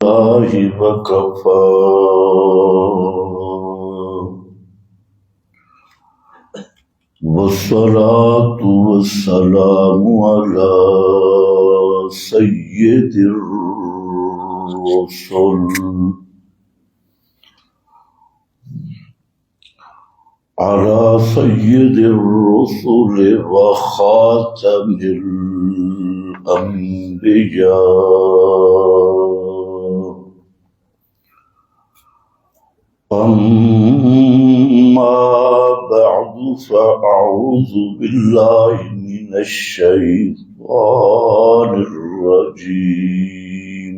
باللہ وکفى والصلاة والسلام على سید الرسل على سید الرسل وخاتم الأنبياء أما بعد فأعوذ بالله من الشيطان الرجيم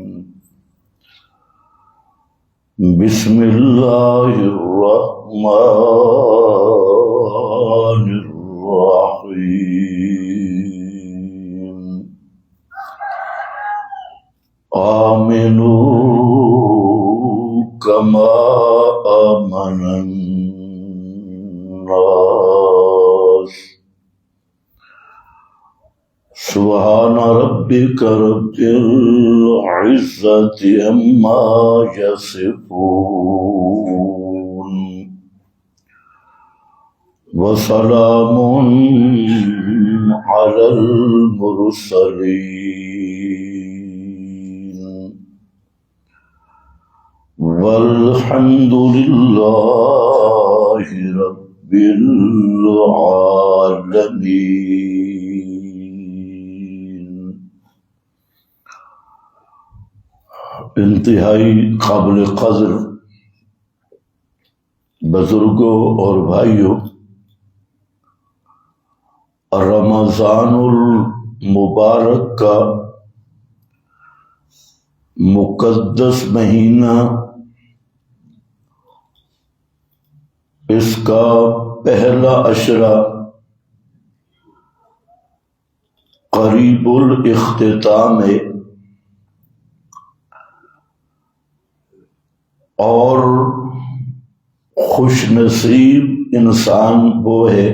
بسم الله الرحمن الرحيم آمنوا كما آمن الناس سبحان ربك رب العزة عما يصفون وسلام على المرسلين والحمد لله رب العالمين۔ انتہائی قابل قدر بزرگوں اور بھائیوں، رمضان المبارک کا مقدس مہینہ، اس کا پہلا عشرہ قریب الاختتام ہے، اور خوش نصیب انسان وہ ہے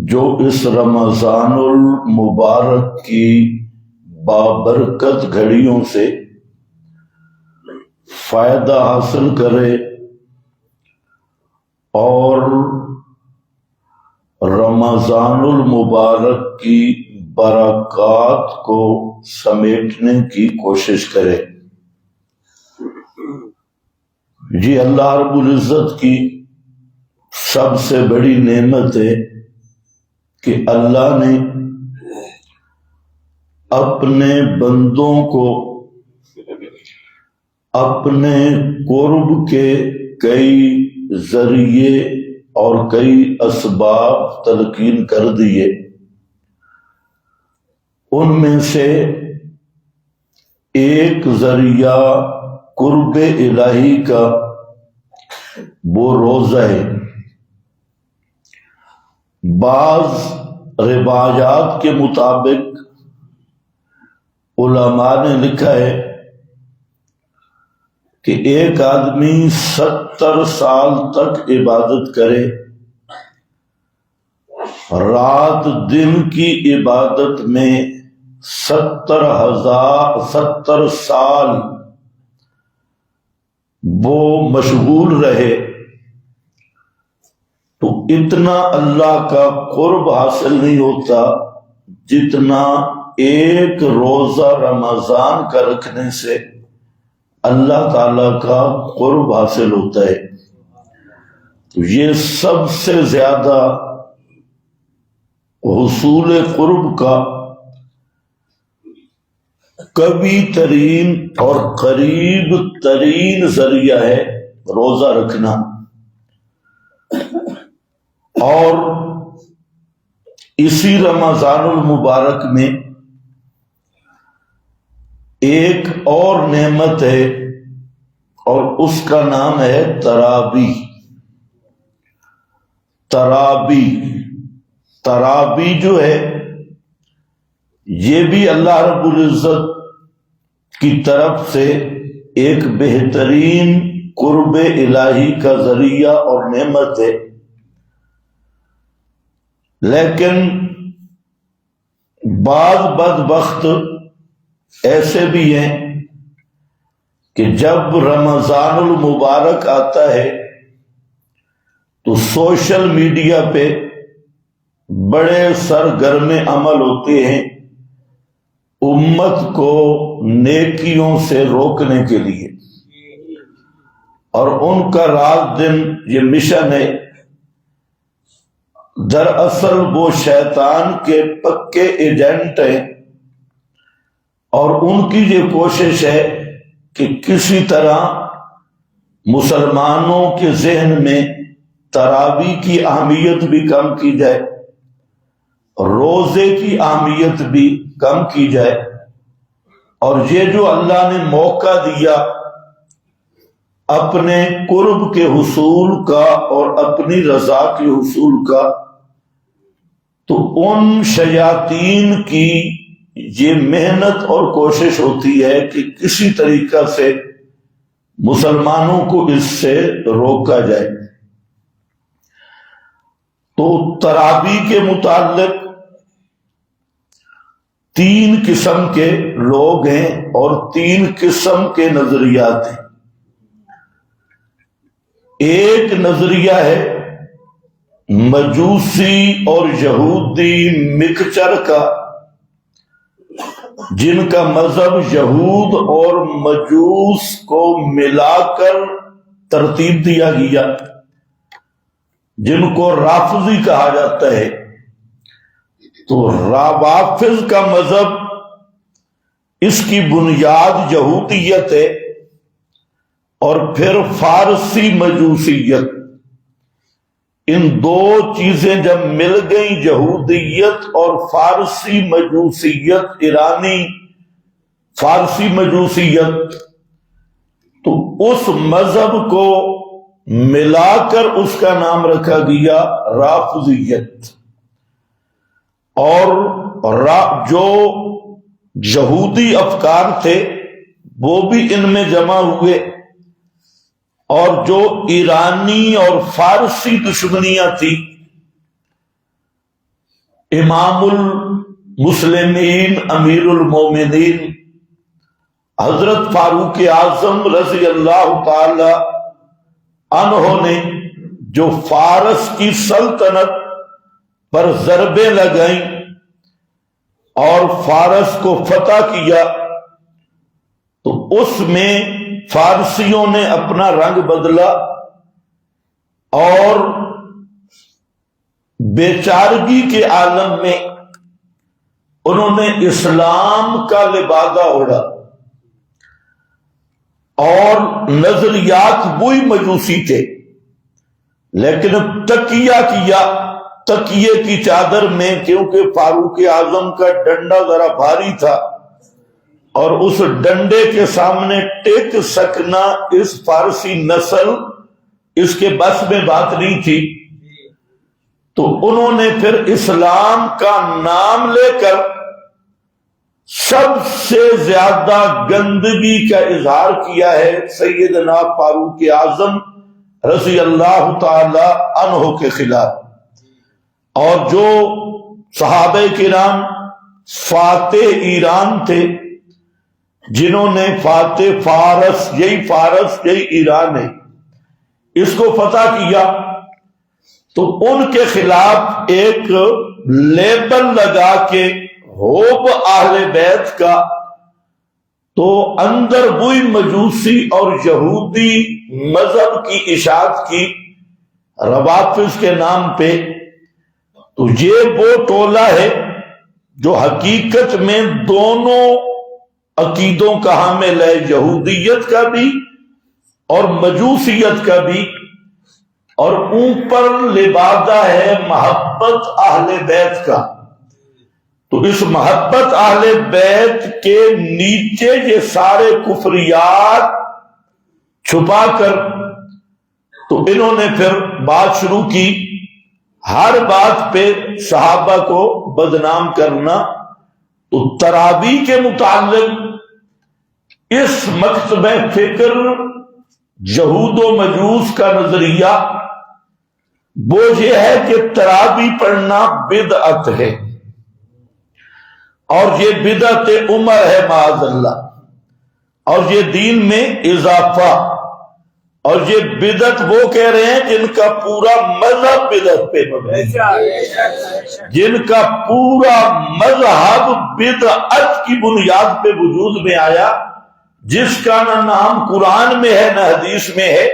جو اس رمضان المبارک کی بابرکت گھڑیوں سے فائدہ حاصل کرے اور رمضان المبارک کی برکات کو سمیٹنے کی کوشش کرے۔ یہ اللہ رب العزت کی سب سے بڑی نعمت ہے کہ اللہ نے اپنے بندوں کو اپنے قرب کے کئی ذریعے اور کئی اسباب تلقین کر دیے۔ ان میں سے ایک ذریعہ قرب الہی کا وہ روزہ ہے۔ بعض روایات کے مطابق علماء نے لکھا ہے کہ ایک آدمی 70 سال تک عبادت کرے، رات دن کی عبادت میں 70 سال وہ مشغول رہے، تو اتنا اللہ کا قرب حاصل نہیں ہوتا جتنا ایک روزہ رمضان کا رکھنے سے اللہ تعالی کا قرب حاصل ہوتا ہے۔ تو یہ سب سے زیادہ حصول قرب کا کبھی ترین اور قریب ترین ذریعہ ہے روزہ رکھنا۔ اور اسی رمضان المبارک میں ایک اور نعمت ہے، اور اس کا نام ہے تراویح۔ تراویح جو ہے یہ بھی اللہ رب العزت کی طرف سے ایک بہترین قرب الہی کا ذریعہ اور نعمت ہے، لیکن بعض بدبخت ایسے بھی ہیں کہ جب رمضان المبارک آتا ہے تو سوشل میڈیا پہ بڑے سرگرم عمل ہوتے ہیں امت کو نیکیوں سے روکنے کے لیے، اور ان کا رات دن یہ مشن ہے۔ دراصل وہ شیطان کے پکے ایجنٹ ہیں، اور ان کی یہ کوشش ہے کہ کسی طرح مسلمانوں کے ذہن میں تراویح کی اہمیت بھی کم کی جائے، روزے کی اہمیت بھی کم کی جائے، اور یہ جو اللہ نے موقع دیا اپنے قرب کے حصول کا اور اپنی رضا کے حصول کا، تو ان شیاطین کی یہ محنت اور کوشش ہوتی ہے کہ کسی طریقہ سے مسلمانوں کو اس سے روکا جائے۔ تو تراویح کے متعلق 3 قسم کے لوگ ہیں اور 3 قسم کے نظریات ہیں۔ ایک نظریہ ہے مجوسی اور یہودی مکسچر کا، جن کا مذہب یہود اور مجوس کو ملا کر ترتیب دیا گیا، جن کو رافضی کہا جاتا ہے۔ تو روافض کا مذہب، اس کی بنیاد یہودیت ہے، اور پھر فارسی مجوسیت۔ ان 2 چیزیں جب مل گئیں، یہودیت اور فارسی مجوسیت، ایرانی فارسی مجوسیت، تو اس مذہب کو ملا کر اس کا نام رکھا گیا رافضیت۔ اور جو یہودی افکار تھے وہ بھی ان میں جمع ہوئے، اور جو ایرانی اور فارسی دشمنیاں تھی، امام المسلمین امیر المومنین حضرت فاروق اعظم رضی اللہ تعالی عنہ نے جو فارس کی سلطنت پر ضربیں لگائیں اور فارس کو فتح کیا، تو اس میں فارسیوں نے اپنا رنگ بدلا اور بیچارگی کے عالم میں انہوں نے اسلام کا لبادہ اوڑھا، اور نظریات وہی مجوسی تھے، لیکن تکیہ کیا تکیے کی چادر میں، کیونکہ فاروق اعظم کا ڈنڈا ذرا بھاری تھا، اور اس ڈنڈے کے سامنے ٹیک سکنا اس فارسی نسل، اس کے بس میں بات نہیں تھی۔ تو انہوں نے پھر اسلام کا نام لے کر سب سے زیادہ گندگی کا اظہار کیا ہے سیدنا فاروق اعظم رضی اللہ تعالی عنہ کے خلاف۔ اور جو صحابہ کرام فاتح ایران تھے، جنہوں نے فاتح فارس، یہی ایران ہے، اس کو فتح کیا، تو ان کے خلاف ایک لیبل لگا کے حب اہل بیت کا، تو اندر وہی مجوسی اور یہودی مذہب کی اشاعت کی روافض کے نام پہ۔ تو یہ وہ ٹولہ ہے جو حقیقت میں دونوں عقیدوں کا حامل ہے، یہودیت کا بھی اور مجوسیت کا بھی، اور اوپر لبادہ ہے محبت اہل بیت کا۔ تو اس محبت اہل بیت کے نیچے یہ سارے کفریات چھپا کر تو انہوں نے پھر بات شروع کی، ہر بات پہ صحابہ کو بدنام کرنا۔ تو تراویح کے متعلق اس مکتب فکر یہود و مجوس کا نظریہ وہ یہ ہے کہ تراویح پڑھنا بدعت ہے، اور یہ بدعت عمر ہے معاذ اللہ۔ اور یہ دین میں اضافہ، اور یہ بدعت وہ کہہ رہے ہیں جن کا پورا مذہب بدعت پہ مبنی ہے، جن کا پورا مذہب بدعت کی بنیاد پہ وجود میں آیا، جس کا نہ نام قرآن میں ہے نہ حدیث میں ہے،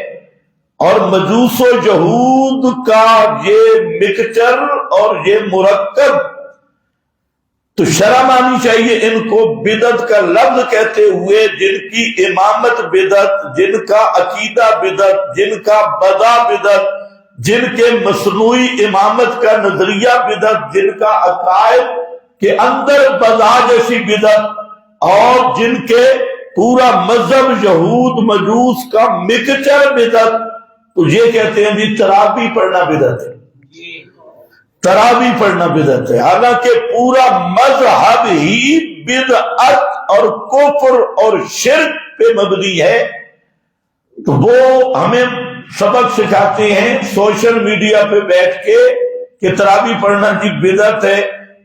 اور مجوس و یہود کا یہ مکسچر اور یہ مرکب، تو شرم آنی چاہیے ان کو بدعت کا لفظ کہتے ہوئے، جن کی امامت بدعت، جن کا عقیدہ بدعت، جن کا بدا بدعت، جن کے مصنوعی امامت کا نظریہ بدعت، جن کا عقائد کے اندر بدا جیسی بدعت، اور جن کے پورا مذہب یہود مجوس کا مکسچر بدعت، تو یہ کہتے ہیں جی تراویح پڑھنا بدعت ہے، تراویح پڑھنا بدعت ہے، حالانکہ پورا مذہب ہی بدعت اور کفر اور شرک پہ مبنی ہے۔ تو وہ ہمیں سبق سکھاتے ہیں سوشل میڈیا پہ بیٹھ کے کہ تراویح پڑھنا کی بدعت ہے۔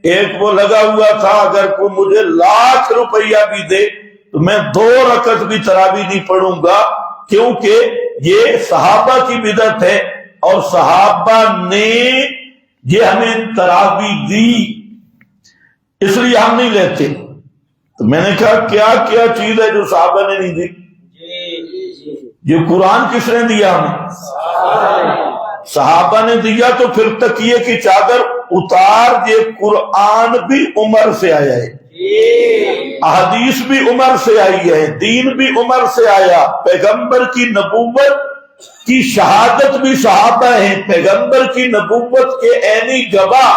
ایک وہ لگا ہوا تھا اگر کوئی مجھے لاکھ روپیہ بھی دے تو میں 2 رکعت بھی تراویح نہیں پڑھوں گا، کیونکہ یہ صحابہ کی بدعت ہے اور صحابہ نے یہ ہمیں تراویح دی، اس لیے ہم نہیں لیتے۔ تو میں نے کہا کیا کیا چیز ہے جو صحابہ نے نہیں دی؟ یہ قرآن کس نے دیا ہمیں؟ صحابہ نے دیا، تو پھر تکیے کی چادر اتار، یہ قرآن بھی عمر سے آیا ہے، احادیث بھی عمر سے آئی ہے، دین بھی عمر سے آیا، پیغمبر کی نبوت کی شہادت بھی صحابہ ہیں، پیغمبر کی نبوت کے عینی گواہ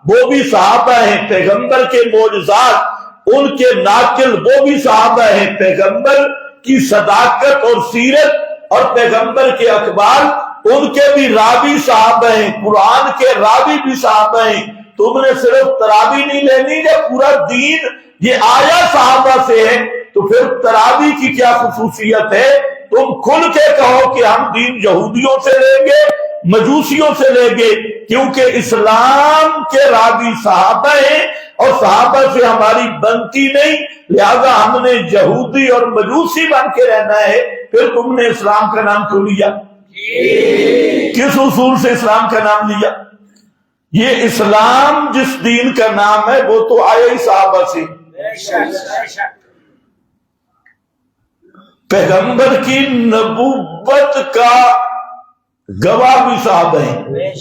وہ بھی صحابہ ہیں، پیغمبر کے معجزات ان کے ناقل وہ بھی صحابہ ہیں، پیغمبر کی صداقت اور سیرت اور پیغمبر کے اخبار ان کے بھی راوی صحابہ ہیں، قرآن کے راوی بھی صحابہ ہیں۔ تم نے صرف تراویح نہیں لینی، یہ پورا دین یہ آیا صحابہ سے ہے، تو پھر تراویح کی کیا خصوصیت ہے؟ تم کھل کے کہو کہ ہم دین یہودیوں سے لیں گے، مجوسیوں سے لیں گے، کیونکہ اسلام کے راوی صحابہ ہیں اور صحابہ سے ہماری بنتی نہیں، لہذا ہم نے یہودی اور مجوسی بن کے رہنا ہے۔ پھر تم نے اسلام کا نام کیوں لیا؟ کس اصول سے اسلام کا نام لیا؟ یہ اسلام جس دین کا نام ہے وہ تو آیا ہی صحابہ سے، پیغمبر کی نبوت کا گواہ بھی صحابہ ہیں،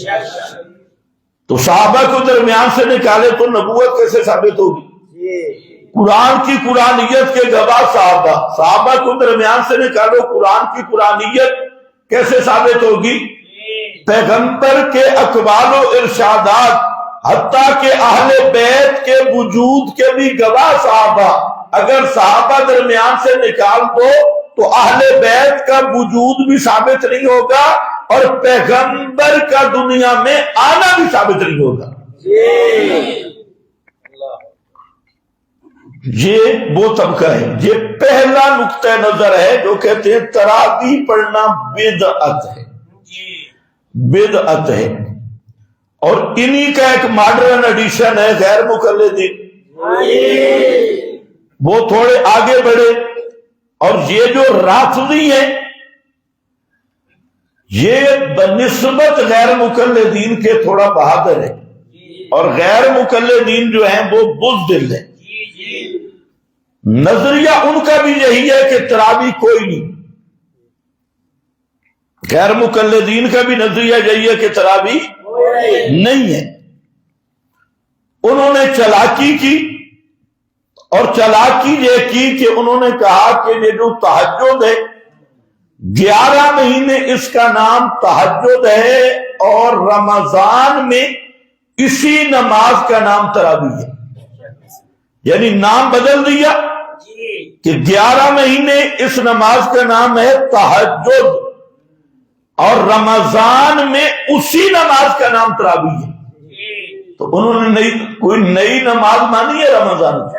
تو صحابہ کو درمیان سے نکالے تو نبوت کیسے ثابت ہوگی؟ قرآن کی قرآنیت کے گواہ صحابہ کو درمیان سے نکالو، قرآن کی قرآنیت کیسے ثابت ہوگی؟ پیغمبر کے اقوال و ارشادات، حتیٰ کہ اہل بیت کے وجود کے بھی گواہ صحابہ، اگر صحابہ درمیان سے نکال دو تو اہل بیت کا وجود بھی ثابت نہیں ہوگا اور پیغمبر کا دنیا میں آنا بھی ثابت نہیں ہوگا۔ یہ وہ طبقہ ہے، یہ پہلا نقطہ نظر ہے جو کہتے ہیں تراویح پڑھنا بدعت ہے، بدعت ہے۔ اور انہی کا ایک ماڈرن ایڈیشن ہے غیر مقلدین، وہ تھوڑے آگے بڑھے، اور یہ جو رافضی ہیں یہ بنسبت غیر مقلدین کے تھوڑا بہادر ہے، اور غیر مقلدین جو ہیں وہ بزدل ہیں۔ نظریہ ان کا بھی یہی ہے کہ تراویح کوئی نہیں، غیر مقلدین کا بھی نظریہ یہی ہے کہ تراویح نہیں ہے۔ انہوں نے چلاکی کی، اور چلاکی یہ کی کہ انہوں نے کہا کہ یہ جو تہجد ہے 11 مہینے اس کا نام تہجد ہے، اور رمضان میں اسی نماز کا نام تراویح ہے، یعنی نام بدل دیا کہ 11 مہینے اس نماز کا نام ہے تہجد، اور رمضان میں اسی نماز کا نام تراویح ہے۔ تو انہوں نے کوئی نئی نماز مانی ہے رمضان کی؟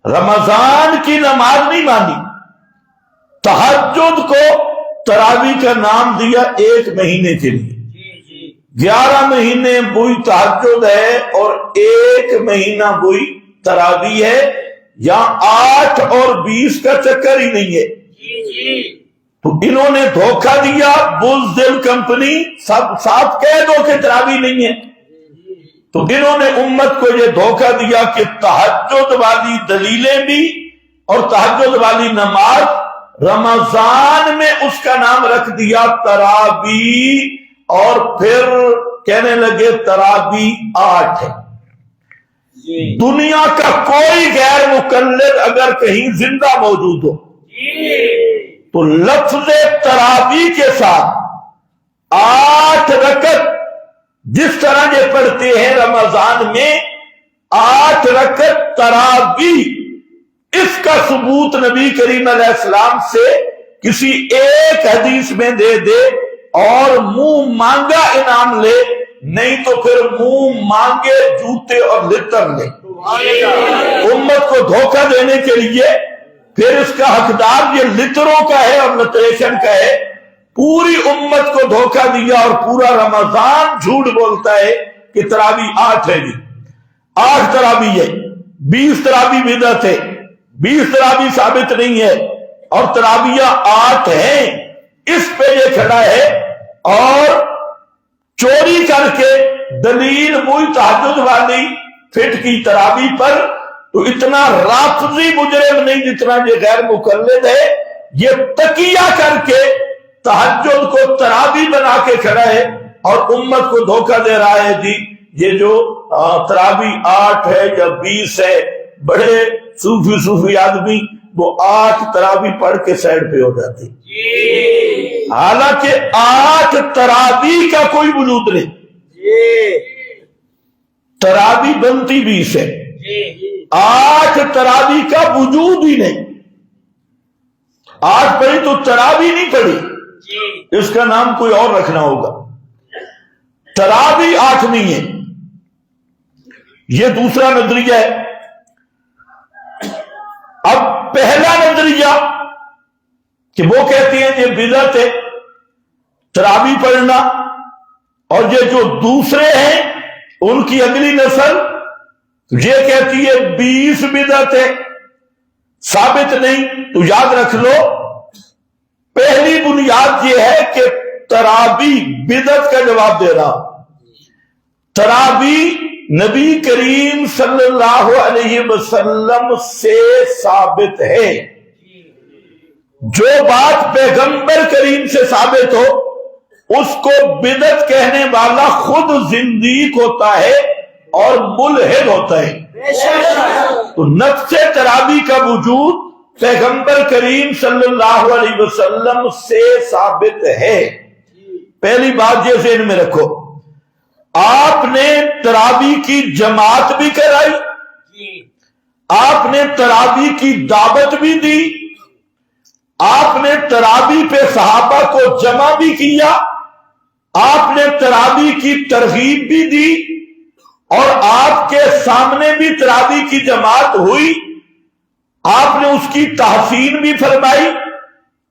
رمضان کی نماز نہیں مانی، تہجد کو تراویح کا نام دیا 1 مہینے کے لیے۔ 11 مہینے وہی تہجد ہے اور 1 مہینہ وہی تراویح ہے، یا 8 اور 20 کا چکر ہی نہیں ہے. تو انہوں نے دھوکہ دیا. بزدل کمپنی سب صاف کہہ دو کہ تراویح نہیں ہے. تو انہوں نے امت کو یہ دھوکہ دیا کہ تہجد والی دلیلیں بھی اور تہجد والی نماز رمضان میں اس کا نام رکھ دیا تراویح، اور پھر کہنے لگے تراویح 8 ہے. دنیا کا کوئی غیر مقلد اگر کہیں زندہ موجود ہو تو لفظ تراویح کے ساتھ 8 رکعت جس طرح یہ پڑھتے ہیں رمضان میں 8 رکعت تراویح، اس کا ثبوت نبی کریم علیہ السلام سے کسی ایک حدیث میں دے دے اور منہ مانگا انعام لے، نہیں تو پھر منہ مانگے جوتے اور لتر لے. امت کو دھوکہ دینے کے لیے پھر اس کا حقدار یہ لتروں کا ہے اور لٹریشن کا ہے. پوری امت کو دھوکہ دیا اور پورا رمضان جھوٹ بولتا ہے کہ تراویح 8 ہے. جی 8 تراویح ہے. 20 تراویح بدعت ہے. 20 تراویح ثابت نہیں ہے اور تراویح 8 ہیں. اس پہ یہ کھڑا ہے اور چوری کر کے دلیل وہی تہجد والی فٹ کی تراویح پر. تو اتنا رافضی مجرم نہیں جتنا یہ غیر مقلد ہے. یہ تقیہ کر کے تہجد کو تراویح بنا کے کھڑا ہے اور امت کو دھوکہ دے رہا ہے. جی یہ جو تراویح 8 ہے یا 20 ہے، بڑے صوفی آدمی وہ 8 تراویح پڑھ کے سائڈ پہ ہو جاتے، حالانکہ 8 تراویح کا کوئی وجود نہیں. تراویح بنتی 20 ہے، 8 تراویح کا وجود ہی نہیں. 8 پڑھی تو تراویح نہیں پڑھی، اس کا نام کوئی اور رکھنا ہوگا. تراویح 8 نہیں ہے. یہ دوسرا نظریہ ہے. اب پہلا نظریہ کہ وہ کہتے ہیں یہ بدعت ہے تراویح پڑھنا، اور یہ جو دوسرے ہیں ان کی اگلی نسل یہ کہتی ہے 20 بدعت ہے، ثابت نہیں. تو یاد رکھ لو پہلی بنیاد یہ ہے کہ تراویح بدعت کا جواب دے رہا. تراویح نبی کریم صلی اللہ علیہ وسلم سے ثابت ہے. جو بات پیغمبر کریم سے ثابت ہو اس کو بدعت کہنے والا خود زندیق ہوتا ہے اور ملحد ہوتا ہے. تو نفس تراویح کا وجود پیغمبر کریم صلی اللہ علیہ وسلم سے ثابت ہے. پہلی بات یہ ذہن میں رکھو، آپ نے تراویح کی جماعت بھی کرائی، آپ نے تراویح کی دعوت بھی دی، آپ نے تراویح پہ صحابہ کو جمع بھی کیا، آپ نے تراویح کی ترغیب بھی دی، اور آپ کے سامنے بھی تراویح کی جماعت ہوئی. آپ نے اس کی تحسین بھی فرمائی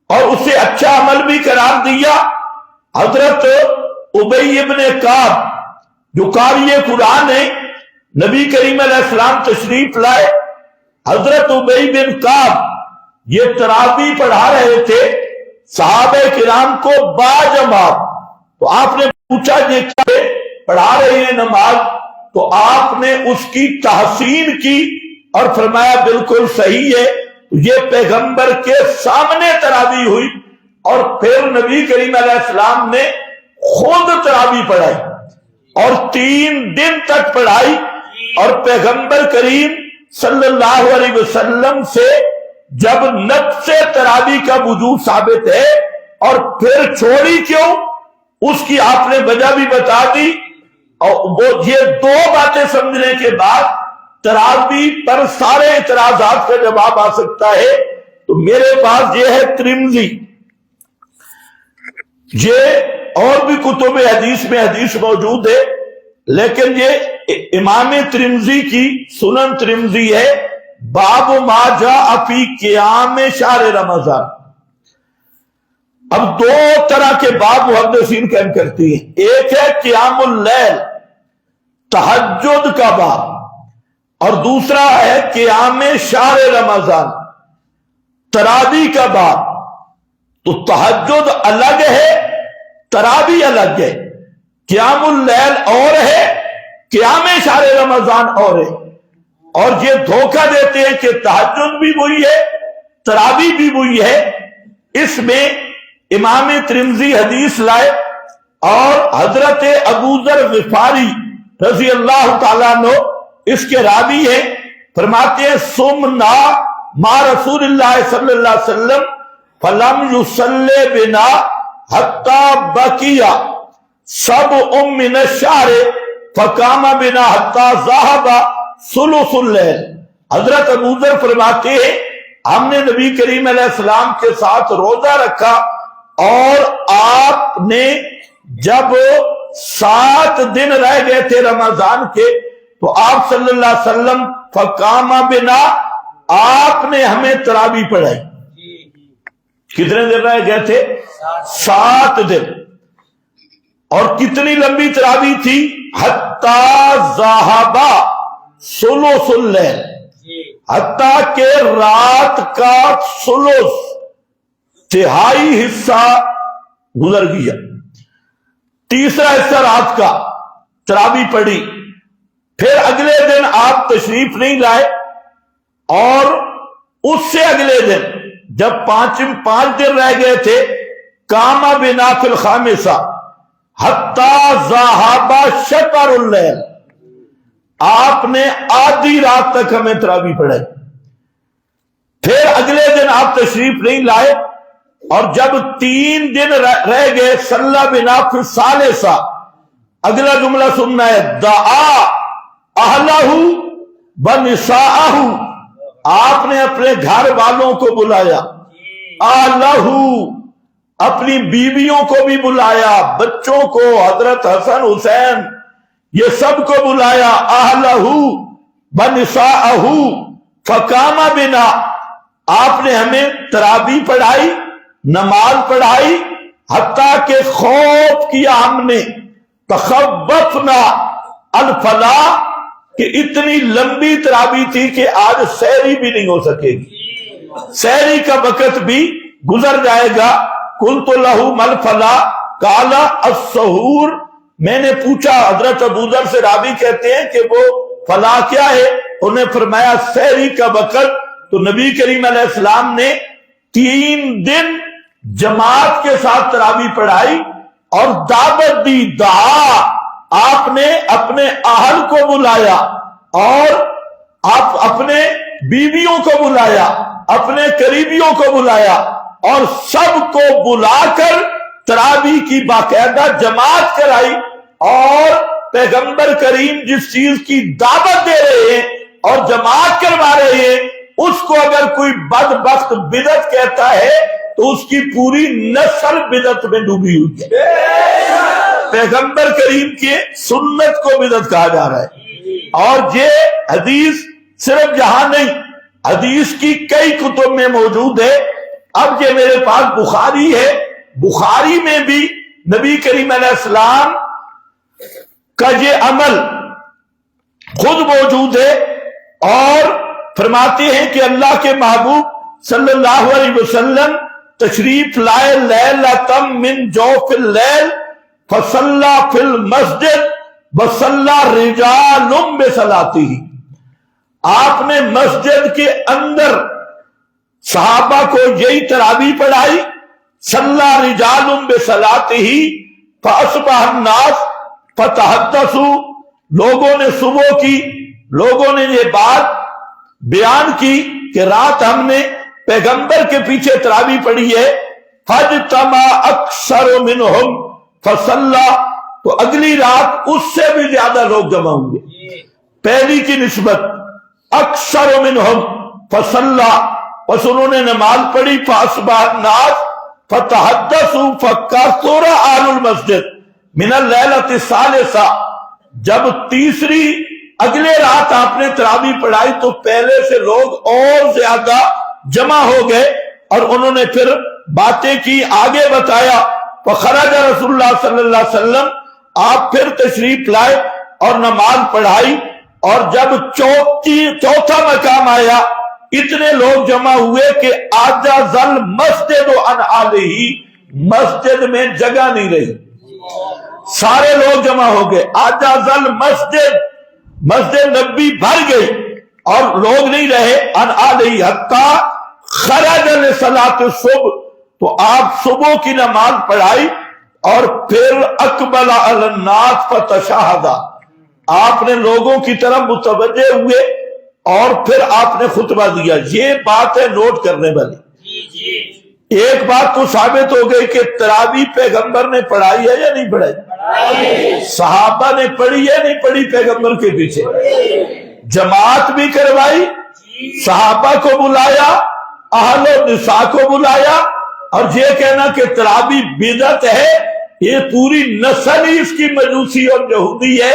اور اسے اچھا عمل بھی قرار دیا. حضرت ابی ابن کعب جو قاری قرآن ہے، نبی کریم علیہ السلام تشریف لائے. حضرت ابی بن کعب یہ تراویح پڑھا رہے تھے صحابہ کرام کو باجماعت. تو آپ نے پوچھا یہ کیا پڑھا رہے ہیں نماز؟ تو آپ نے اس کی تحسین کی اور فرمایا بالکل صحیح ہے. یہ پیغمبر کے سامنے تراویح ہوئی اور پھر نبی کریم علیہ السلام نے خود تراویح پڑھائی اور 3 دن تک پڑھائی، اور پیغمبر کریم صلی اللہ علیہ وسلم سے جب نفس تراویح کا وجود ثابت ہے اور پھر چھوڑی کیوں اس کی آپ نے وجہ بھی بتا دی. اور وہ یہ 2 باتیں سمجھنے کے بعد تراویح پر سارے اعتراضات کا جواب آ سکتا ہے. تو میرے پاس یہ ہے ترمذی، یہ اور بھی کتب حدیث میں حدیث موجود ہے، لیکن یہ امام ترمذی کی سنن ترمذی ہے. باب ما جاء فی قیام شہر رمضان. اب 2 طرح کے باب محدثین قائم کرتی ہیں. ایک ہے قیام اللیل، تہجد کا باب، اور دوسرا ہے قیام شہر رمضان، تراویح کا باب۔ تو تہجد الگ ہے، تراویح الگ ہے، قیام اللیل اور ہے، قیام شہر رمضان اور ہے۔ اور یہ دھوکہ دیتے ہیں کہ تہجد بھی وہی ہے، تراویح بھی وہی ہے۔ اس میں امام ترمذی حدیث لائے اور حضرت ابو ذر غفاری رضی اللہ تعالیٰ عنہ اس کے راوی ہیں، فرماتے ہیں سمنا ما رسول اللہ صلی اللہ علیہ وسلم فلم یصلی بنا حتی بقیا سبع من الشہر فقام بنا حتی ذہب ثلث اللیل۔ حضرت ابو ذر فرماتے ہیں ہم نے نبی کریم علیہ السلام کے ساتھ روزہ رکھا، اور آپ نے جب 7 دن رہ گئے تھے رمضان کے تو آپ صلی اللہ علیہ وسلم فقام بنا، آپ نے ہمیں تراویح پڑھائی۔ کتنے دن رہ گئے تھے؟ 7 دن۔ اور کتنی لمبی تراویح تھی؟ حتی ذہب ثلث اللیل، حتیٰ کہ رات کا ثلث، تہائی حصہ گزر گیا، تیسرا حصہ رات کا تراویح پڑھی۔ پھر اگلے دن آپ تشریف نہیں لائے، اور اس سے اگلے دن جب 5 دن رہ گئے تھے، قام بنا فی الخامسہ حتی ذہب شطر اللیل، آپ نے آدھی رات تک ہمیں تراویح پڑھائی۔ پھر اگلے دن آپ تشریف نہیں لائے، اور جب 3 دن رہ گئے صلی بنا فی الثالثہ، اگلا جملہ سننا ہے دعا اہلہ ونساءہ، آپ نے اپنے گھر والوں کو بلایا، اہلہ اپنی بیویوں کو بھی بلایا، بچوں کو، حضرت حسن حسین یہ سب کو بلایا، اہلہ ونساءہ فقام بنا، آپ نے ہمیں تراویح پڑھائی، نماز پڑھائی، حتیٰ کہ خوف کیا ہم نے، تخوفنا الفلاح، کہ اتنی لمبی تراویح تھی کہ آج سحری بھی نہیں ہو سکے گی، سحری کا وقت بھی گزر جائے گا۔ قلت لہ مل فلاح قال السحور، میں نے پوچھا حضرت ابو ذر سے، راوی کہتے ہیں کہ وہ فلاح کیا ہے؟ انہیں فرمایا سحری کا وقت۔ تو نبی کریم علیہ السلام نے 3 دن جماعت کے ساتھ تراویح پڑھائی اور دعوت دی، دعا، آپ نے اپنے اہل کو بلایا، اور آپ اپنے بیویوں کو بلایا، اپنے قریبیوں کو بلایا، اور سب کو بلا کر تراویح کی باقاعدہ جماعت کرائی۔ اور پیغمبر کریم جس چیز کی دعوت دے رہے ہیں اور جماعت کروا رہے ہیں، اس کو اگر کوئی بدبخت بدعت کہتا ہے تو اس کی پوری نسل بدعت میں ڈوبی ہوئی ہے۔ پیغمبر کریم کے سنت کو بدعت کہا جا رہا ہے۔ اور یہ حدیث صرف یہاں نہیں، حدیث کی کئی کتب میں موجود ہے۔ اب یہ میرے پاس بخاری ہے، بخاری میں بھی نبی کریم علیہ السلام کا یہ عمل خود موجود ہے، اور فرماتے ہیں کہ اللہ کے محبوب صلی اللہ علیہ وسلم تشریف لائے لیلۃ من جوف اللیل فصلی فی المسجد وصلی رجال بصلاتہ، آپ نے مسجد کے اندر صحابہ کو یہی تراویح پڑھائی، صلی رجال بصلاتہ فاصبح الناس فتحدثوا، لوگوں نے صبح کی، لوگوں نے یہ بات بیان کی کہ رات ہم نے پیغمبر کے پیچھے تراویح پڑھی ہے، فاجتمع اکثر منہم فصلی، تو اگلی رات اس سے بھی زیادہ لوگ جمع ہوں گے پہلی کی نسبت، اکثر منہم فصلی، پس انہوں نے نماز پڑھی، فاصبح الناس فتحدثوا فکثر اہل المسجد من اللیلۃ الثالثہ، جب تیسری اگلے رات آپ نے تراویح پڑھائی تو پہلے سے لوگ اور زیادہ جمع ہو گئے، اور انہوں نے پھر باتیں کی، آگے بتایا، فخرج رسول اللہ صلی اللہ علیہ وسلم، آپ پھر تشریف لائے اور نماز پڑھائی، اور جب چوتھا مقام آیا اتنے لوگ جمع ہوئے کہ عجز المسجد عن آلہ، مسجد میں جگہ نہیں رہی، سارے لوگ جمع ہو گئے، عجز المسجد، مسجد نبی بھر گئی اور لوگ نہیں رہے، عن آلہ حتی خرج لصلاۃ الصبح، تو آپ صبح کی نماز پڑھائی اور پھر اقبل علی الناس فتشہد، آپ نے لوگوں کی طرف متوجہ ہوئے اور پھر آپ نے خطبہ دیا۔ یہ بات ہے نوٹ کرنے والی۔ ایک بات تو ثابت ہو گئی کہ تراویح پیغمبر نے پڑھائی ہے یا نہیں پڑھائی؟ صحابہ نے پڑھی ہے نہیں پڑھی پیغمبر کے پیچھے؟ جماعت بھی کروائی، صحابہ کو بلایا، اہل و نساء کو بلایا، اور یہ کہنا کہ تراویح بدعت ہے، یہ پوری نسل ہی اس کی مجوسی اور یہودی ہے۔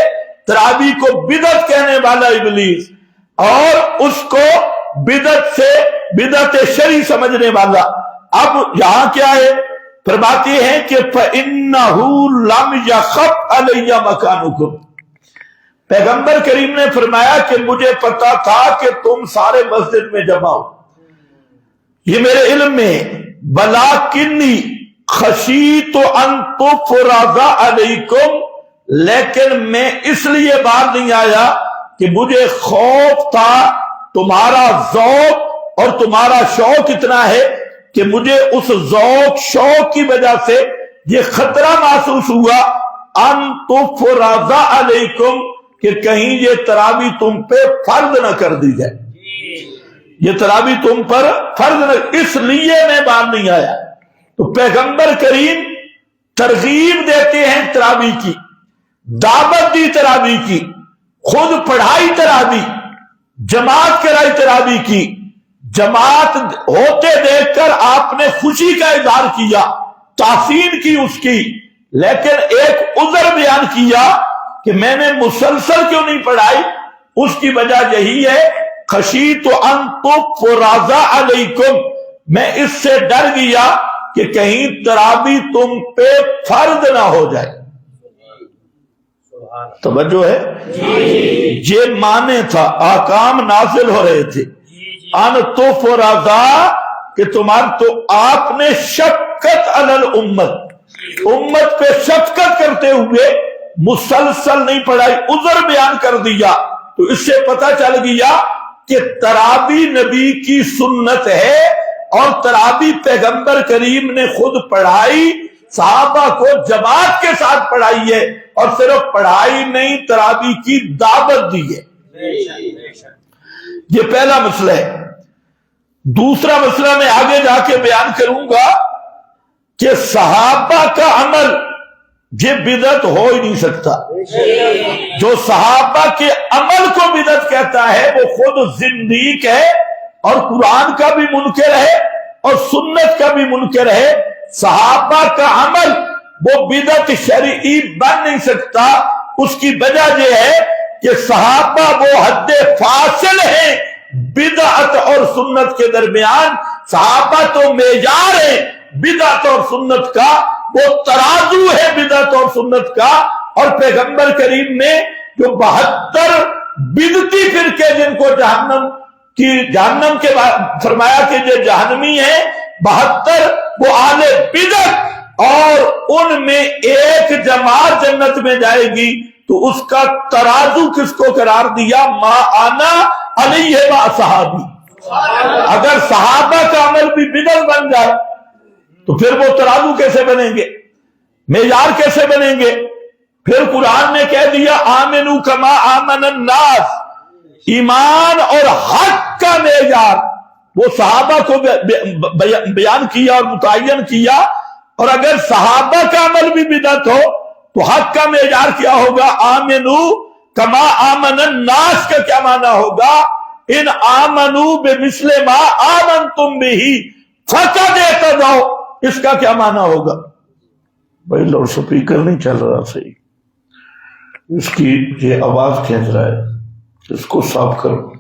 تراویح کو بدعت کہنے والا ابلیس اور اس کو بدعت سے بدعت شرعی سمجھنے والا۔ اب یہاں کیا ہے؟ فرماتے ہیں کہ فَإِنَّهُ لَمْ يَخَفْ عَلَيَّ مَكَانُكُمْ، پیغمبر کریم نے فرمایا کہ مجھے پتا تھا کہ تم سارے مسجد میں جمع ہو، یہ میرے علم میں، بَلَٰكِنِّي خَشِيتُ أَن تُفْرَضَ عَلَيْكُمْ، لیکن میں اس لیے باہر نہیں آیا کہ مجھے خوف تھا تمہارا ذوق اور تمہارا شوق اتنا ہے کہ مجھے اس ذوق شوق کی وجہ سے یہ خطرہ محسوس ہوا ان تفرض علیکم، کہ کہیں یہ تراویح تم پہ فرض نہ کر دی جائے، یہ تراویح تم پر فرض نہ، اس لیے میں باہر نہیں آیا۔ تو پیغمبر کریم ترغیب دیتے ہیں تراویح کی، دعوت دی تراویح کی، خود پڑھائی تراویح، جماعت کرائی تراویح کی، جماعت ہوتے دیکھ کر آپ نے خوشی کا اظہار کیا، تحسین کی اس کی، لیکن ایک عذر بیان کیا کہ میں نے مسلسل کیوں نہیں پڑھائی، اس کی وجہ یہی ہے خشیت ان تفرض علیکم، میں اس سے ڈر گیا کہ کہیں تراویح تم پہ فرض نہ ہو جائے۔ توجہ ہے؟ یہ معنی تھا، احکام نازل ہو رہے تھے، ان تفرض کہ تمہارا، تو آپ نے شفقت علی الامت، امت پہ شفقت کرتے ہوئے مسلسل نہیں پڑھائی، عذر بیان کر دیا۔ تو اس سے پتہ چل گیا کہ تراویح نبی کی سنت ہے اور تراویح پیغمبر کریم نے خود پڑھائی، صحابہ کو جماعت کے ساتھ پڑھائی ہے، اور صرف پڑھائی نہیں تراویح کی دعوت دی ہے۔ یہ پہلا مسئلہ ہے۔ دوسرا مسئلہ میں آگے جا کے بیان کروں گا کہ صحابہ کا عمل یہ بدعت ہو ہی نہیں سکتا۔ جو صحابہ کے عمل کو بدعت کہتا ہے وہ خود زندیق ہے اور قرآن کا بھی منکر ہے اور سنت کا بھی منکر ہے۔ صحابہ کا عمل وہ بدعت شرعی بن نہیں سکتا۔ اس کی وجہ یہ ہے کہ صحابہ وہ حد فاصل ہیں بدعت اور سنت کے درمیان۔ صحابہ تو معیار ہے بدعت اور سنت کا، وہ ترازو ہے بدعت اور سنت کا۔ اور پیغمبر کریم نے جو 72 بدعتی فرقے جن کو جہنم کے فرمایا کہ یہ جہنمی ہیں، 72 وہ اہل بدعت، اور ان میں ایک جماعت جنت میں جائے گی، تو اس کا ترازو کس کو قرار دیا؟ ما انا علیہ و اصحابی۔ اگر صحابہ کا عمل بھی بدعت بن جائے تو پھر وہ ترازو کیسے بنیں گے، معیار کیسے بنیں گے؟ پھر قرآن نے کہہ دیا آمنو کما آمن الناس، ایمان اور حق کا معیار وہ صحابہ کو بیان کیا اور متعین کیا۔ اور اگر صحابہ کا عمل بھی بدعت ہو تو حق کا معیار کیا ہوگا؟ آمنو کما آمن الناس کا کیا معنی ہوگا؟ ان آمنو بمثل ما آمنتم بہ فقد اہتدوا، اس کا کیا معنی ہوگا؟ بھائی لاؤڈ سپیکر نہیں چل رہا صحیح، اس کی یہ آواز کھینچ رہا ہے، اس کو صاف کرو۔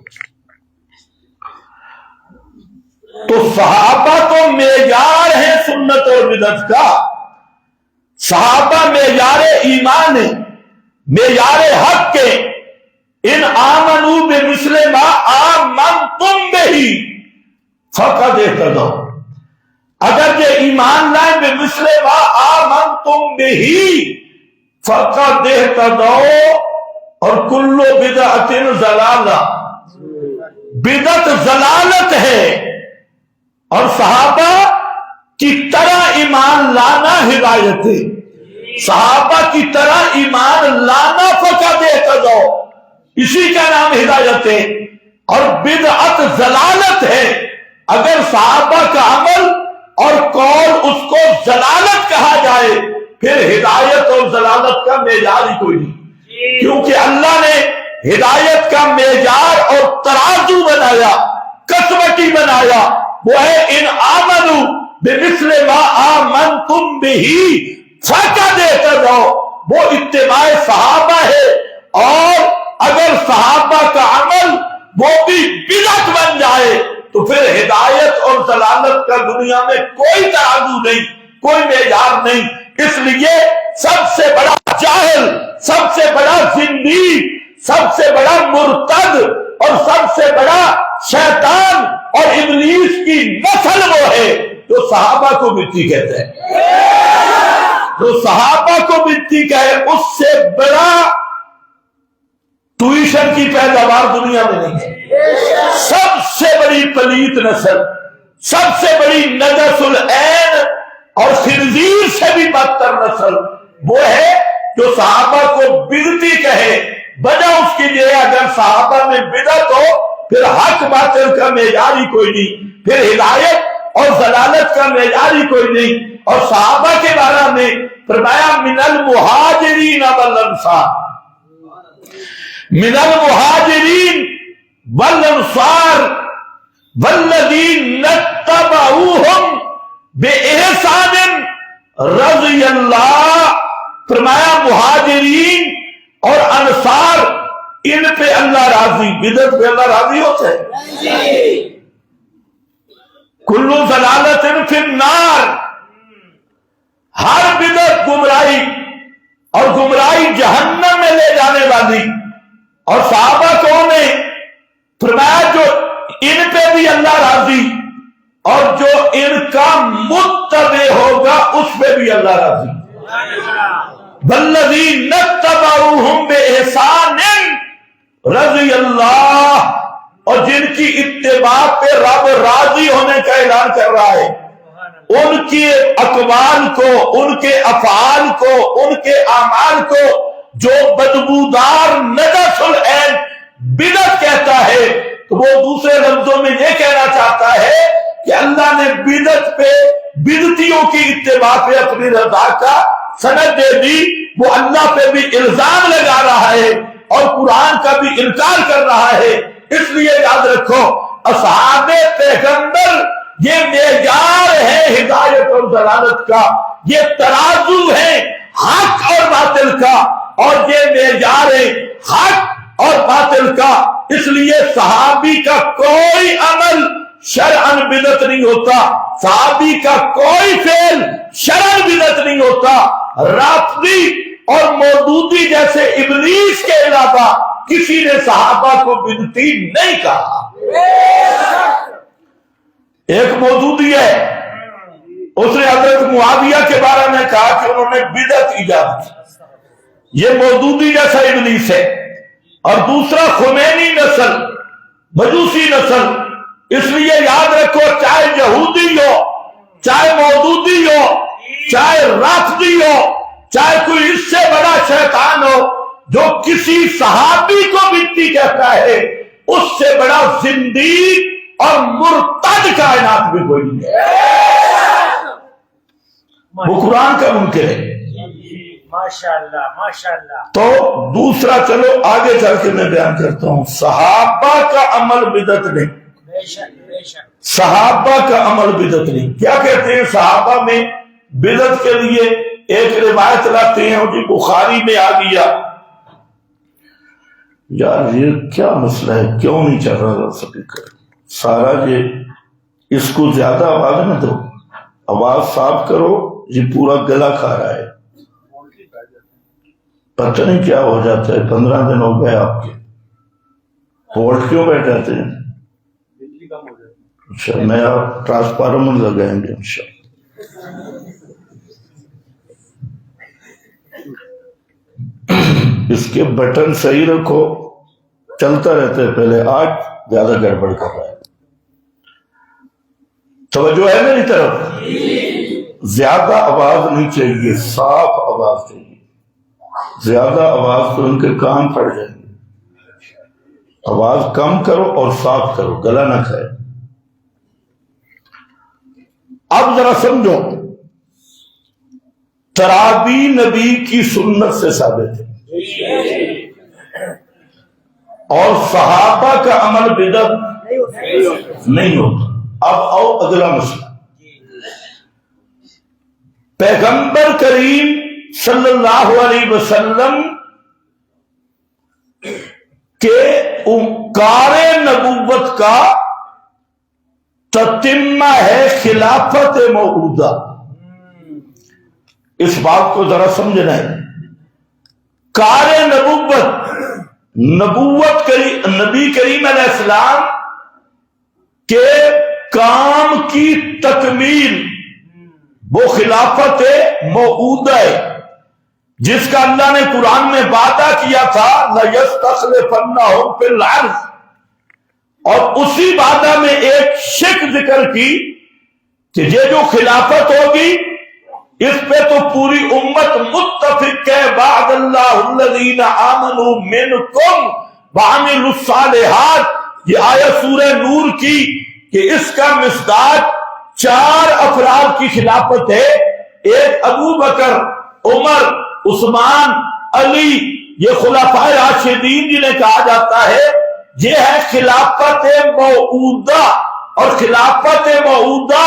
تو صحابہ تو معیار ہے سنت اور بدعت کا، صحابہ معیار ایمان ہے، معیار حق کے، ان آمنوا بمثل ما آمنتم بہ فقد اہتدوا، اگر یہ ایمان لائیں بمثل ما آمنتم بہ فقد اہتدوا، اور کل بدعت ضلالہ، بدعت ضلالت ہے، اور صحابہ کی طرح ایمان لانا ہدایت ہے، صحابہ کی طرح ایمان لانا فقد اہتدوا، اسی کا نام ہدایت ہے، اور بدعت ضلالت ہے، اگر صحابہ کا عمل اور قول اس کو ضلالت کہا جائے پھر ہدایت اور ضلالت کا معیار ہی کوئی نہیں، کیونکہ اللہ نے ہدایت کا معیار اور ترازو بنایا، کسوٹی بنایا، وہ ہے ان آمنوا بمثل ما آمنتم بہ فقد اہتدوا، وہ اتباع صحابہ ہے، اور اگر صحابہ کا عمل وہ بھی بدعت بن جائے تو پھر ہدایت اور ضلالت کا دنیا میں کوئی ترازو نہیں، کوئی معیار نہیں۔ اس لیے سب سے بڑا جاہل، سب سے بڑا زندیق، سب سے بڑا مرتد اور سب سے بڑا شیطان اور ابلیس کی نسل وہ ہے جو صحابہ کو بدعتی کہتے ہیں، جو صحابہ کو بدعتی کہے، اس سے بڑا ٹیوشن کی پیداوار دنیا میں نہیں ہے۔ سب سے بڑی پلیت نسل، سب سے بڑی نجس العین اور خنزیر سے بھی بدتر نسل وہ ہے جو صحابہ کو بدعتی کہے۔ وجہ اس کی یہ، اگر صحابہ میں بدعت ہو پھر حق باطل کا معیار ہی کوئی نہیں، پھر ہدایت اور ضلالت کا معیار ہی کوئی نہیں۔ اور صحابہ کے بارے میں فرمایا من المہاجرین والانصار، من المہاجرین والانصار والذین اتبعوہم بإحسان رضی اللہ، فرمایا مہاجرین اور انصار ان پہ اللہ راضی، بدعت پہ اللہ راضی ہوتا ہے؟ کل ضلالت فی النار، ہر بدعت گمراہی، اور گمراہی جہنم میں لے جانے والی۔ اور صحابہ کون ہیں؟ فرمایا جو ان پہ بھی اللہ راضی، اور جو ان کا متبع ہوگا اس پہ بھی اللہ راضی۔ والذین اتبعوہم بإحسان رضی اللہ، اور جن کی اتباع پہ رب راضی ہونے کا اعلان کر رہا ہے، ان کے اقوال کو، ان کے افعال کو، ان کے اعمال کو جو بدبودار نجس العین بدعت کہتا ہے، تو وہ دوسرے لفظوں میں یہ کہنا چاہتا ہے کہ اللہ نے بدعت پہ، بدعتیوں کی اتباع پہ اپنی رضا کا سند دے دی، وہ اللہ پہ بھی الزام لگا رہا ہے اور قرآن کا بھی انکار کر رہا ہے۔ اس لیے یاد رکھو، اصحاب پیغمبر یہ معیار ہے ہدایت اور ضلالت کا، یہ ترازو ہے حق اور باطل کا، اور یہ معیار ہے حق اور باطل کا۔ اس لیے صحابی کا کوئی عمل شرعاً بدعت نہیں ہوتا، صحابی کا کوئی فعل شرعاً بدعت نہیں ہوتا۔ رافضی اور مودودی جیسے ابلیس کے علاوہ کسی نے صحابہ کو بدعتی نہیں کہا۔ ایک مودودی ہے، اس نے حضرت معاویہ کے بارے میں کہا کہ انہوں نے بدعت ایجاد کی، یہ مودودی جیسا ابلیس ہے۔ اور دوسرا خمینی نسل، مجوسی نسل۔ اس لیے یاد رکھو، چاہے یہودی ہو، چاہے مودودی ہو، چاہے رافضی ہو، چاہے کوئی اس سے بڑا شیطان ہو، جو کسی صحابی کو بدعتی کہتا ہے، اس سے بڑا زندیق اور مرتد کائنات میں کوئی نہیں ہے۔ وہ قرآن کا منکر ہے۔ ماشاءاللہ ماشاءاللہ۔ تو دوسرا، چلو آگے چل کے میں بیان کرتا ہوں، صحابہ کا عمل بدعت نہیں، بے شک بے شک۔ صحابہ کا عمل بدعت نہیں۔ کیا کہتے ہیں صحابہ میں بدعت کے لیے؟ ایک روایت لاتے ہیں، جی بخاری میں آ گیا۔ یار یہ کیا مسئلہ ہے، کیوں نہیں چل رہا سپیکر سارا؟ یہ اس کو زیادہ آواز نہ دو، آواز صاف کرو، یہ پورا گلا کھا رہا ہے، پتہ نہیں کیا ہو جاتا ہے۔ 15 دن ہو گئے آپ کے، وولٹ کیوں بیٹھ جاتے ہیں؟ اچھا، میں آپ ٹرانسفارمر لگائیں گے انشاءاللہ۔ اس کے بٹن صحیح رکھو، چلتا رہتا ہے، پہلے آج زیادہ گڑبڑ کر رہا ہے۔ توجہ ہے میری طرف؟ زیادہ آواز نہیں چاہیے، صاف آواز چاہیے۔ زیادہ آواز تو ان کے کان پھٹ جائیں گے۔ آواز کم کرو اور صاف کرو، گلا نہ کھائے۔ اب ذرا سمجھو، تراویح نبی کی سنت سے ثابت ہے اور صحابہ کا عمل بدعت نہیں ہوتا۔ اب آؤ اگلا مسئلہ، پیغمبر کریم صلی اللہ علیہ وسلم کے کار نبوت کا تتمہ ہے خلافت موعودہ۔ اس بات کو ذرا سمجھنا ہے، کار نبوت نبی کریم علیہ السلام کے کام کی تکمیل وہ خلافت موعودہ ہے، جس کا اللہ نے قرآن میں وعدہ کیا تھا لَيَسْتَخْلِفَنَّهُمْ فِي الْأَرْضِ، اور اسی وعدہ میں ایک شک ذکر کی کہ یہ جو خلافت ہوگی اس پہ تو پوری امت متفق ہے، وعد اللہ الذین آمنوا منکم وعملوا الصالحات۔ یہ آیت سورہ نور کی کہ اس کا مصداق 4 افراد کی خلافت ہے، ایک ابو بکر، عمر، عثمان، علی، یہ خلفائے راشدین جنہیں کہا جاتا ہے، یہ ہے خلافت موعودہ۔ اور خلافت موعودہ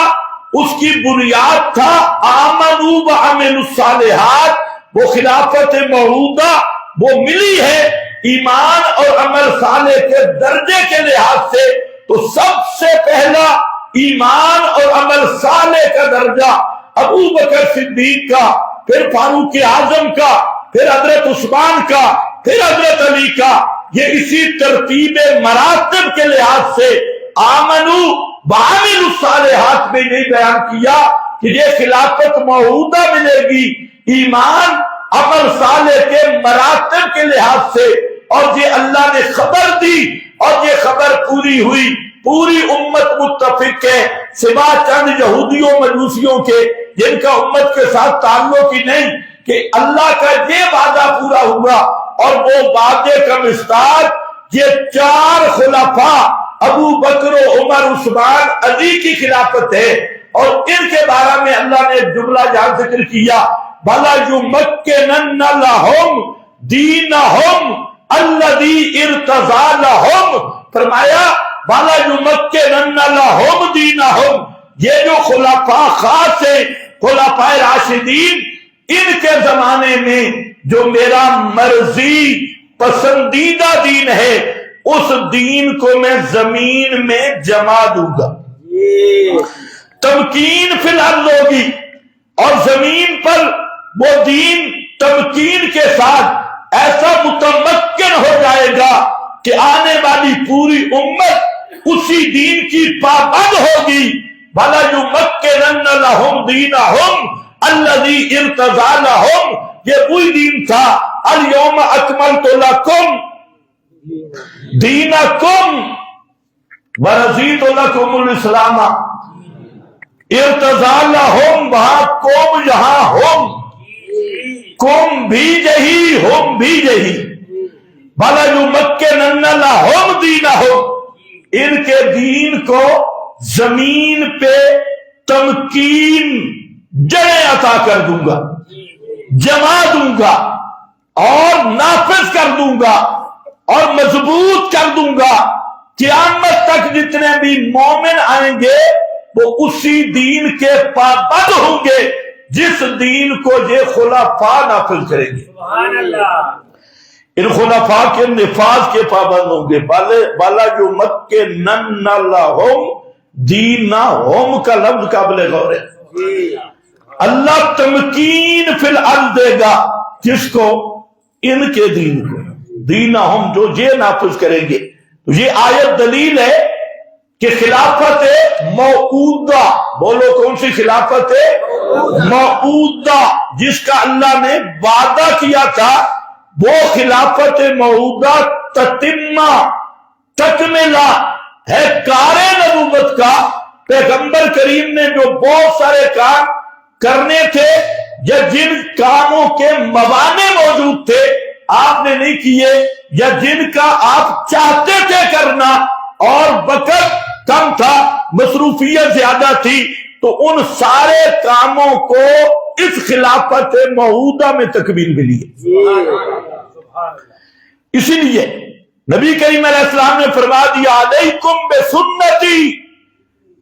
اس کی بنیاد تھا آمنوا وعملوا الصالحات۔ وہ خلافت موعودہ وہ ملی ہے ایمان اور عمل صالح کے درجے کے لحاظ سے، تو سب سے پہلا ایمان اور عمل صالح کا درجہ ابو بکر صدیق کا، پھر فاروق اعظم کا، پھر حضرت عثمان کا، پھر حضرت علی کا۔ یہ اسی ترتیب مراتب کے لحاظ سے آمنو وعملوا الصالحات میں نہیں بیان کیا کہ یہ خلافت موعودہ ملے گی ایمان عمل صالح کے مراتب کے لحاظ سے، اور یہ اللہ نے خبر دی اور یہ خبر پوری ہوئی، پوری امت متفق ہے سوا چند یہودیوں مجوسیوں کے جن کا امت کے ساتھ تعلق ہی نہیں، کہ اللہ کا یہ وعدہ پورا ہوا۔ اور وہ وعدے کا مصداق یہ 4 خلفاء ابو بکر و عمر عثمان علی کی خلافت ہے، اور ان کے بارے میں اللہ نے جملہ جہاں ذکر کیا وَلَيُمَكِّنَنَّ لَهُمْ دِينَهُمْ الَّذِي ارْتَضَىٰ لَهُمْ، فرمایا وَلَيُمَكِّنَنَّ لَهُمْ دِينَهُمْ۔ یہ جو خلفاء خاص ہیں، خلفاء راشدین، ان کے زمانے میں جو میرا مرضی پسندیدہ دین ہے اس دین کو میں زمین میں جما دوں گا۔ تمکین فی الارض ہوگی اور زمین پر وہ دین تمکین کے ساتھ ایسا متمکن ہو جائے گا کہ آنے والی پوری امت اسی دین کی پابند ہوگی۔ وَلَيُمَكِّنَنَّ لَهُمْ دِينَهُمْ الَّذِي ارْتَضَىٰ لَهُمْ۔ یہ وہی دین تھا الْيَوْمَ أَكْمَلْتُ لَكُمْ دِينَكُمْ وَرَضِيتُ لَكُمُ الْإِسْلَامَ۔ ارتضیٰ لَهُمْ، وہاں قوم یہاں ہم، قوم بھی یہی ہم بھی یہی۔ وَلَيُمَكِّنَنَّ لَهُمْ دِينَهُمْ، ان کے دین کو زمین پہ تمکین جڑیں عطا کر دوں گا، جما دوں گا اور نافذ کر دوں گا اور مضبوط کر دوں گا۔ قیامت تک جتنے بھی مومن آئیں گے وہ اسی دین کے پابند ہوں گے جس دین کو یہ خلفاء نافذ کریں گے۔ سبحان اللہ۔ ان خلفاء کے نفاذ کے پابند ہوں گے۔ وَلَيُمَكِّنَنَّ لَهُمْ دِينَهُمْ کا لفظ قابل غور ہے۔ اللہ تمکین فی الارض دے گا کس کو؟ ان کے دین کو، دینہم جو یہ نافذ کریں گے۔ یہ آیت دلیل ہے کہ خلافت موعودہ، بولو کون سی خلافت موعودہ، جس کا اللہ نے وعدہ کیا تھا، وہ خلافت موعودہ تتمہ، تکملہ ہے کار نبوت کا۔ پیغمبر کریم نے جو بہت سارے کام کرنے تھے یا جن کاموں کے موانع موجود تھے آپ نے نہیں کیے، یا جن کا آپ چاہتے تھے کرنا اور وقت کم تھا، مصروفیت زیادہ تھی، تو ان سارے کاموں کو اس خلافت موعودہ میں تکمیل ملی ہے۔ اسی لیے نبی کریم علیہ السلام نے فرما دیا علیکم بسنتی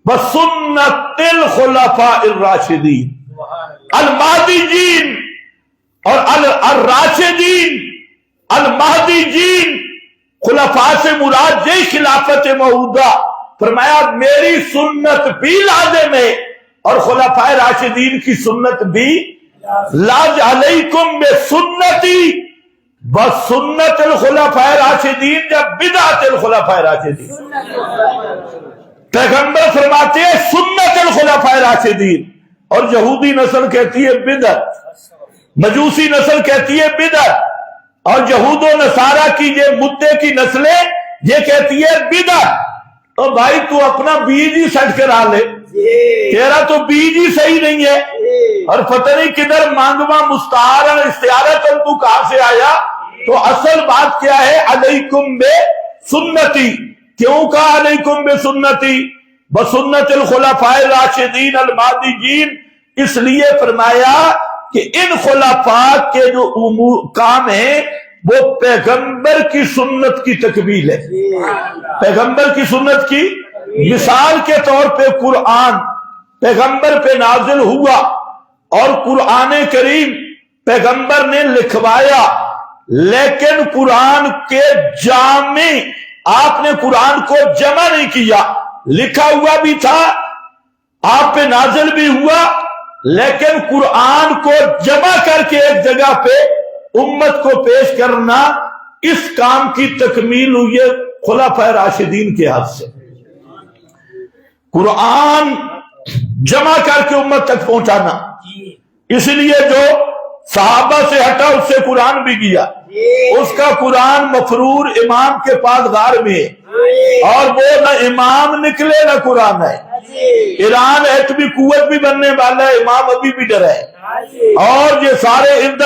وسنت الخلفاء الراشدین المہدیین اور الراشدین المہدیین، خلفاء سے مراد یہی خلافت موعودہ، فرمایا میری سنت بھی لازم ہے اور خلفاء راشدین کی سنت بھی لازم۔ علیکم بسنتی وسنت الخلفاء راشدین یا بدعت الخلفاء راشدین، پیغمبر فرماتے ہیں سنت الخلفاء راشدین، اور یہودی نسل کہتی ہے بدعت، مجوسی نسل کہتی ہے بدعت، اور یہود و نصارہ کی یہ مدے کی نسلیں یہ کہتی ہے بدعت۔ تو بھائی تو اپنا بیج ہی سٹ کرا لے، تیرا تو بیج ہی صحیح نہیں ہے، اور پتہ نہیں کدھر مانگوا مستعار اور استعارت تو کہاں سے آیا۔ تو اصل بات کیا ہے، علیکم بے سنتی، کیوں کہا علیکم بے سنتی بسنت الخلفاء الراشدین المہدیین؟ اس لیے فرمایا کہ ان خلفاء کے جو کام ہیں وہ پیغمبر کی سنت کی تکمیل ہے، پیغمبر کی سنت کی۔ مثال کے طور پہ قرآن پیغمبر پہ نازل ہوا اور قرآن کریم پیغمبر نے لکھوایا، لیکن قرآن کے جامع آپ نے قرآن کو جمع نہیں کیا، لکھا ہوا بھی تھا، آپ پہ نازل بھی ہوا، لیکن قرآن کو جمع کر کے ایک جگہ پہ امت کو پیش کرنا، اس کام کی تکمیل ہوئی ہے خلفاء راشدین کے ہاتھ سے۔ قرآن جمع کر کے امت تک پہنچانا، اس لیے جو صحابہ سے ہٹا اس سے قرآن بھی گیا، اس کا قرآن مفرور امام کے پاس غار میں ہے، اور وہ نہ امام نکلے نہ قرآن ہے۔ ایران ایٹمی قوت بھی بننے والا ہے، امام ابھی بھی ڈرا ہے، اور یہ سارے ارد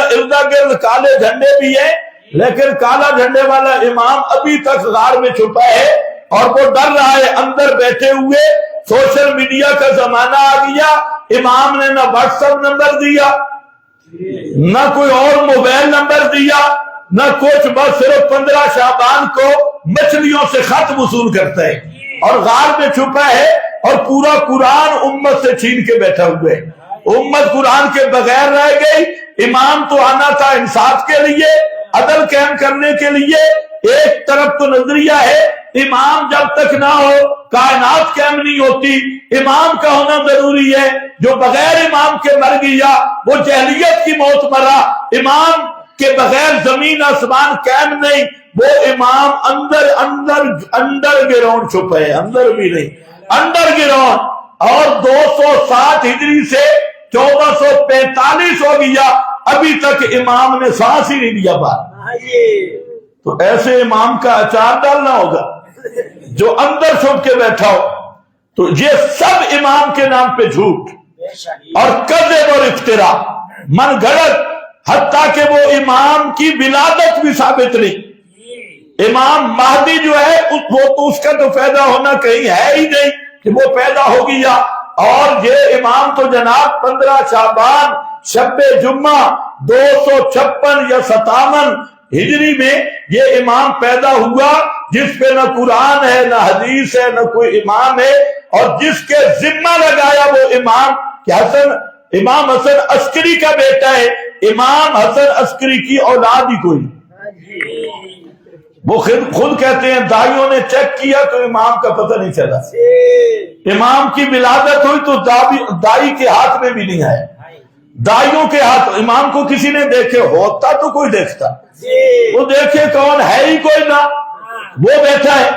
گرد کالے جھنڈے بھی ہیں، لیکن کالا جھنڈے والا امام ابھی تک غار میں چھپا ہے، اور وہ ڈر رہا ہے اندر بیٹھے ہوئے۔ سوشل میڈیا کا زمانہ آ گیا، امام نے نہ واٹس ایپ نمبر دیا، نہ کوئی اور موبائل نمبر دیا، نہ کچھ، بس صرف 15 شعبان کو مچھلیوں سے خط وصول کرتا ہے اور غار میں چھپا ہے، اور پورا قرآن امت سے چھین کے بیٹھا ہوئے، امت قرآن کے بغیر رہ گئی۔ امام تو آنا تھا انصاف کے لیے، عدل قائم کرنے کے لیے۔ ایک طرف تو نظریہ ہے امام جب تک نہ ہو کائنات قائم نہیں ہوتی، امام کا ہونا ضروری ہے، جو بغیر امام کے مر گیا وہ جہلیت کی موت مرا۔ امام کے بغیر زمین آسمان قائم نہیں، وہ امام انڈر گراؤنڈ چھپا ہے، اندر بھی نہیں، انڈر گراؤنڈ۔ اور 260 ہجری سے 1445 ہو گیا، ابھی تک امام نے سانس ہی نہیں لیا باہر۔ تو ایسے امام کا اچار ڈالنا ہوگا جو اندر چھپ کے بیٹھا ہو۔ تو یہ سب امام کے نام پہ جھوٹ اور کذب اور افتراء، من گھڑت، حتیٰ کہ وہ امام کی ولادت بھی ثابت نہیں۔ امام مہدی جو ہے وہ تو اس کا تو پیدا ہونا کہیں ہے ہی نہیں کہ وہ پیدا ہو گیا، اور یہ امام تو جناب 15 شعبان شب جمعہ 256 یا 57 ہجری میں یہ امام پیدا ہوا، جس پہ نہ قرآن ہے نہ حدیث ہے نہ کوئی امام ہے، اور جس کے ذمہ لگایا وہ امام کہ امام حسن عسکری کا بیٹا ہے۔ امام حسن عسکری کی اولاد ہی کوئی، وہ خود کہتے ہیں دائیوں نے چیک کیا تو امام کا پتہ نہیں چلا، امام کی ولادت ہوئی تو دائی کے ہاتھ میں بھی نہیں آیا، دائیوں کے ہاتھ۔ امام کو کسی نے دیکھے ہوتا تو کوئی دیکھتا، وہ دیکھے کون ہے ہی کوئی نہ، وہ بیٹھا ہے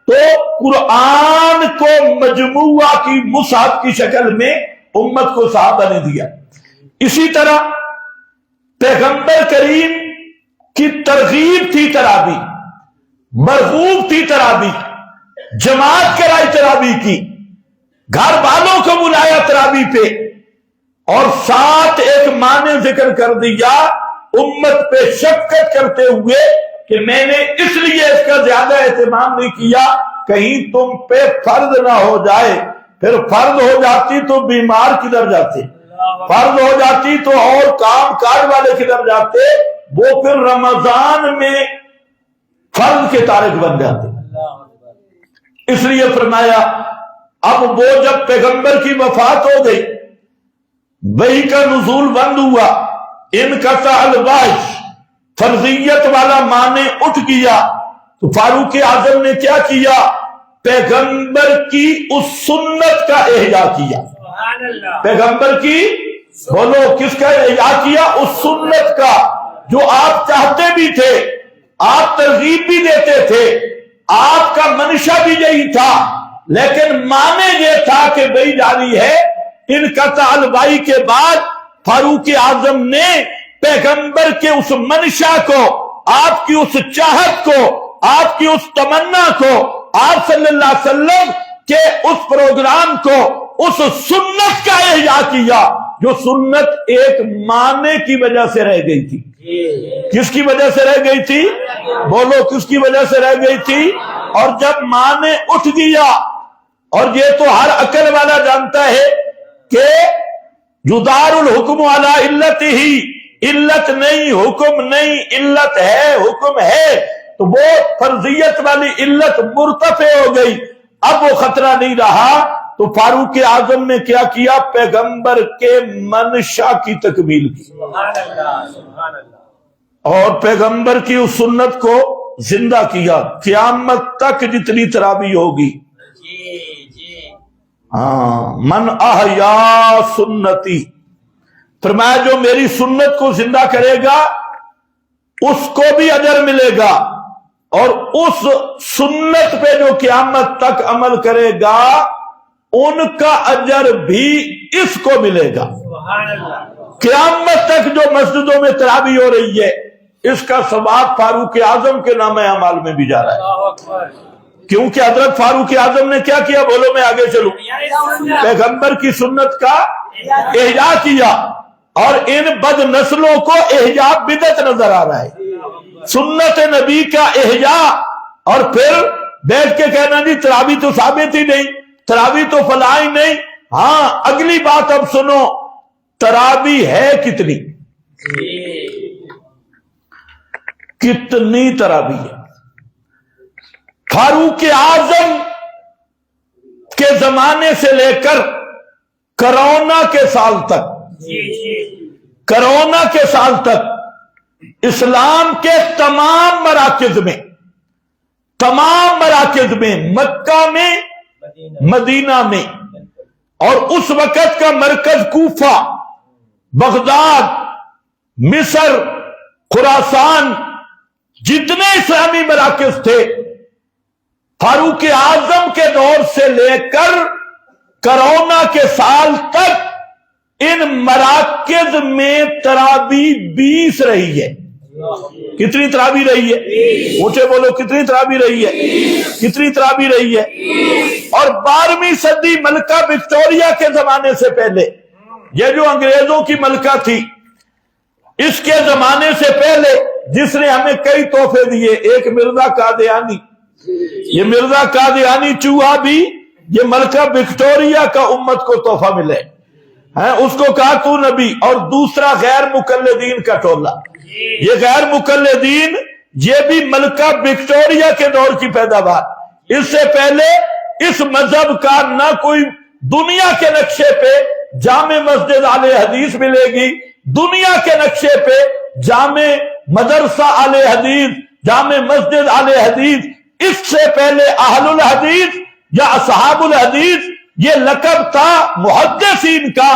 تو قرآن کو مجموعہ کی مصحف کی شکل میں امت کو صحابہ نے دیا. اسی طرح پیغمبر کریم کی ترغیب تھی تراویح، مرغوب تھی تراویح، جماعت کرائی تراویح کی، گھر والوں کو بلایا تراویح پہ، اور ساتھ ایک معنی ذکر کر دیا امت پہ شفقت کرتے ہوئے کہ میں نے اس لیے اس کا زیادہ اہتمام نہیں کیا کہیں تم پہ فرض نہ ہو جائے. پھر فرض ہو جاتی تو بیمار کدھر جاتے، فرض ہو جاتی تو اور کام کاج والے کدھر جاتے، وہ پھر رمضان میں فرض کے تارک بن جاتے. اس لیے فرمایا اب وہ جب پیغمبر کی وفات ہو گئی، وحی کا نزول بند ہوا، انقطع الوحی، فرضیت والا معنی اٹھ گیا، تو فاروق اعظم نے کیا کیا؟ پیغمبر کی اس سنت کا احیا کیا. پیغمبر کی بولو کس کا احیا کیا؟ اس سنت کا جو آپ چاہتے بھی تھے، آپ ترغیب بھی دیتے تھے، آپ کا منشا بھی یہی تھا، لیکن معنی یہ تھا کہ وہی جاری ہے. انقطاع الوحی کے بعد فاروق اعظم نے پیغمبر کے اس منشا کو، آپ کی اس چاہت کو، آپ کی اس تمنا کو، آپ صلی اللہ علیہ وسلم کے اس پروگرام کو، اس سنت کا احیا کیا جو سنت ایک معنی کی وجہ سے رہ گئی تھی. کس کی وجہ سے رہ گئی تھی؟ بولو کس کی وجہ سے رہ گئی تھی؟ اور جب معنی اٹھ گیا، اور یہ تو ہر عقل والا جانتا ہے کہ یدار الحکم علی علت ہی، علت نہیں حکم نہیں، علت ہے حکم ہے، تو وہ فرضیت والی علت مرتفع ہو گئی، اب وہ خطرہ نہیں رہا. تو فاروق اعظم نے کیا کیا؟ پیغمبر کے منشا کی تکمیل کی، اور پیغمبر کی اس سنت کو زندہ کیا. قیامت تک جتنی تراویح ہوگی، من احیا سنتی، فرمایا جو میری سنت کو زندہ کرے گا اس کو بھی اجر ملے گا، اور اس سنت پہ جو قیامت تک عمل کرے گا ان کا اجر بھی اس کو ملے گا. قیامت تک جو مسجدوں میں تراویح ہو رہی ہے اس کا ثواب فاروق اعظم کے نام اعمال میں بھی جا رہا ہے. کیونکہ حضرت فاروق اعظم نے کیا کیا؟ بولو میں آگے چلوں. پیغمبر کی سنت کا احیا کیا، اور ان بد نسلوں کو احیا بدعت نظر آ رہا ہے. سنت نبی کا احیا، اور پھر بیٹھ کے کہنا جی تراویح تو ثابت ہی نہیں، تراویح تو فلاں ہی نہیں. ہاں اگلی بات اب سنو، تراویح ہے کتنی؟ کتنی تراویح ہے؟ فاروق اعظم کے زمانے سے لے کر کرونا کے سال تک، کرونا کے سال تک اسلام کے تمام مراکز میں، مکہ میں، مدینہ میں، اور اس وقت کا مرکز کوفہ، بغداد، مصر، خراسان، جتنے اسلامی مراکز تھے، فاروق اعظم کے دور سے لے کر کرونا کے سال تک ان مراکز میں تراویح 20 رہی ہے. کتنی تراویح رہی ہے؟ اونچے بولو کتنی تراویح رہی ہے؟ کتنی تراویح رہی ہے؟ اور 12ویں صدی ملکہ وکٹوریا کے زمانے سے پہلے، یہ جو انگریزوں کی ملکہ تھی، اس کے زمانے سے پہلے جس نے ہمیں کئی تحفے دیے، ایک مرزا قادیانی، یہ مرزا قادیانی چوہا بھی یہ ملکہ وکٹوریا کا امت کو تحفہ ملے، اس کو کہا تو نبی. اور دوسرا غیر مقلدین کا ٹولہ، یہ غیر مقلدین یہ بھی ملکہ وکٹوریا کے دور کی پیداوار. اس سے پہلے اس مذہب کا نہ کوئی دنیا کے نقشے پہ جامع مسجد اہل حدیث ملے گی، دنیا کے نقشے پہ جامع مدرسہ اہل حدیث، جامع مسجد اہل حدیث. اس سے پہلے اہل الحدیث یا اصحاب الحدیث یہ لقب تھا محدثین کا،